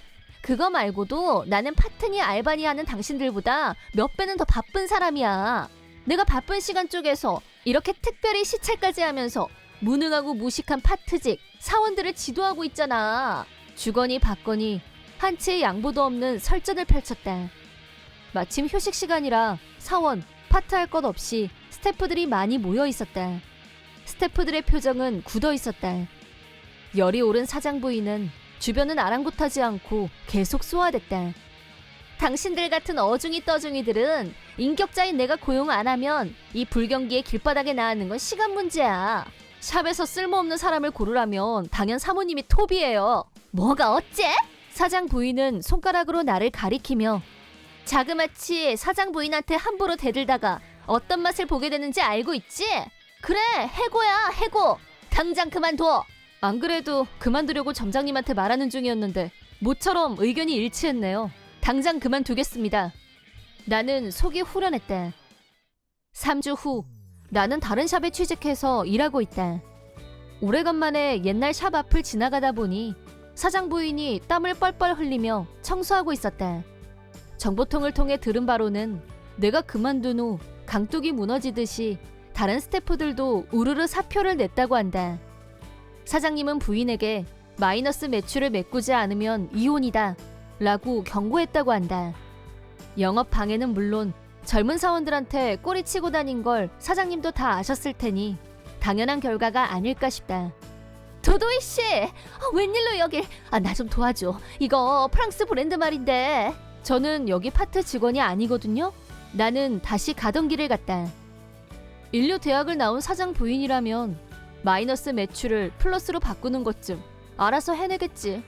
그거 말고도 나는 파트니 알바니 하는 당신들보다 몇 배는 더 바쁜 사람이야. 내가 바쁜 시간 쪽에서 이렇게 특별히 시찰까지 하면서 무능하고 무식한 파트직 사원들을 지도하고 있잖아. 주거니 받거니 한치의 양보도 없는 설전을 펼쳤다. 마침 휴식 시간이라 사원, 파트할 것 없이 스태프들이 많이 모여 있었다. 스태프들의 표정은 굳어 있었다. 열이 오른 사장 부인은 주변은 아랑곳하지 않고 계속 쏘아댔다. 당신들 같은 어중이 떠중이들은 인격자인 내가 고용 안 하면 이 불경기에 길바닥에 나가는 건 시간 문제야. 샵에서 쓸모없는 사람을 고르라면 당연 사모님이 톱이에요. 뭐가 어째? 사장 부인은 손가락으로 나를 가리키며 자그마치 사장 부인한테 함부로 대들다가 어떤 맛을 보게 되는지 알고 있지? 그래, 해고야, 해고. 당장 그만둬. 안 그래도 그만두려고 점장님한테 말하는 중이었는데 모처럼 의견이 일치했네요. 당장 그만두겠습니다. 나는 속이 후련했다. 3주 후 나는 다른 샵에 취직해서 일하고 있다. 오래간만에 옛날 샵 앞을 지나가다 보니 사장 부인이 땀을 뻘뻘 흘리며 청소하고 있었다. 정보통을 통해 들은 바로는 내가 그만둔 후 강둑이 무너지듯이 다른 스태프들도 우르르 사표를 냈다고 한다. 사장님은 부인에게 마이너스 매출을 메꾸지 않으면 이혼이다 라고 경고했다고 한다. 영업 방해는 물론 젊은 사원들한테 꼬리치고 다닌 걸 사장님도 다 아셨을 테니 당연한 결과가 아닐까 싶다. 도도이 씨, 웬일로 여길? 나 좀 도와줘. 이거 프랑스 브랜드 말인데. 저는 여기 파트 직원이 아니거든요. 나는 다시 가던 길을 갔다. 인류 대학을 나온 사장 부인이라면 마이너스 매출을 플러스로 바꾸는 것쯤 알아서 해내겠지.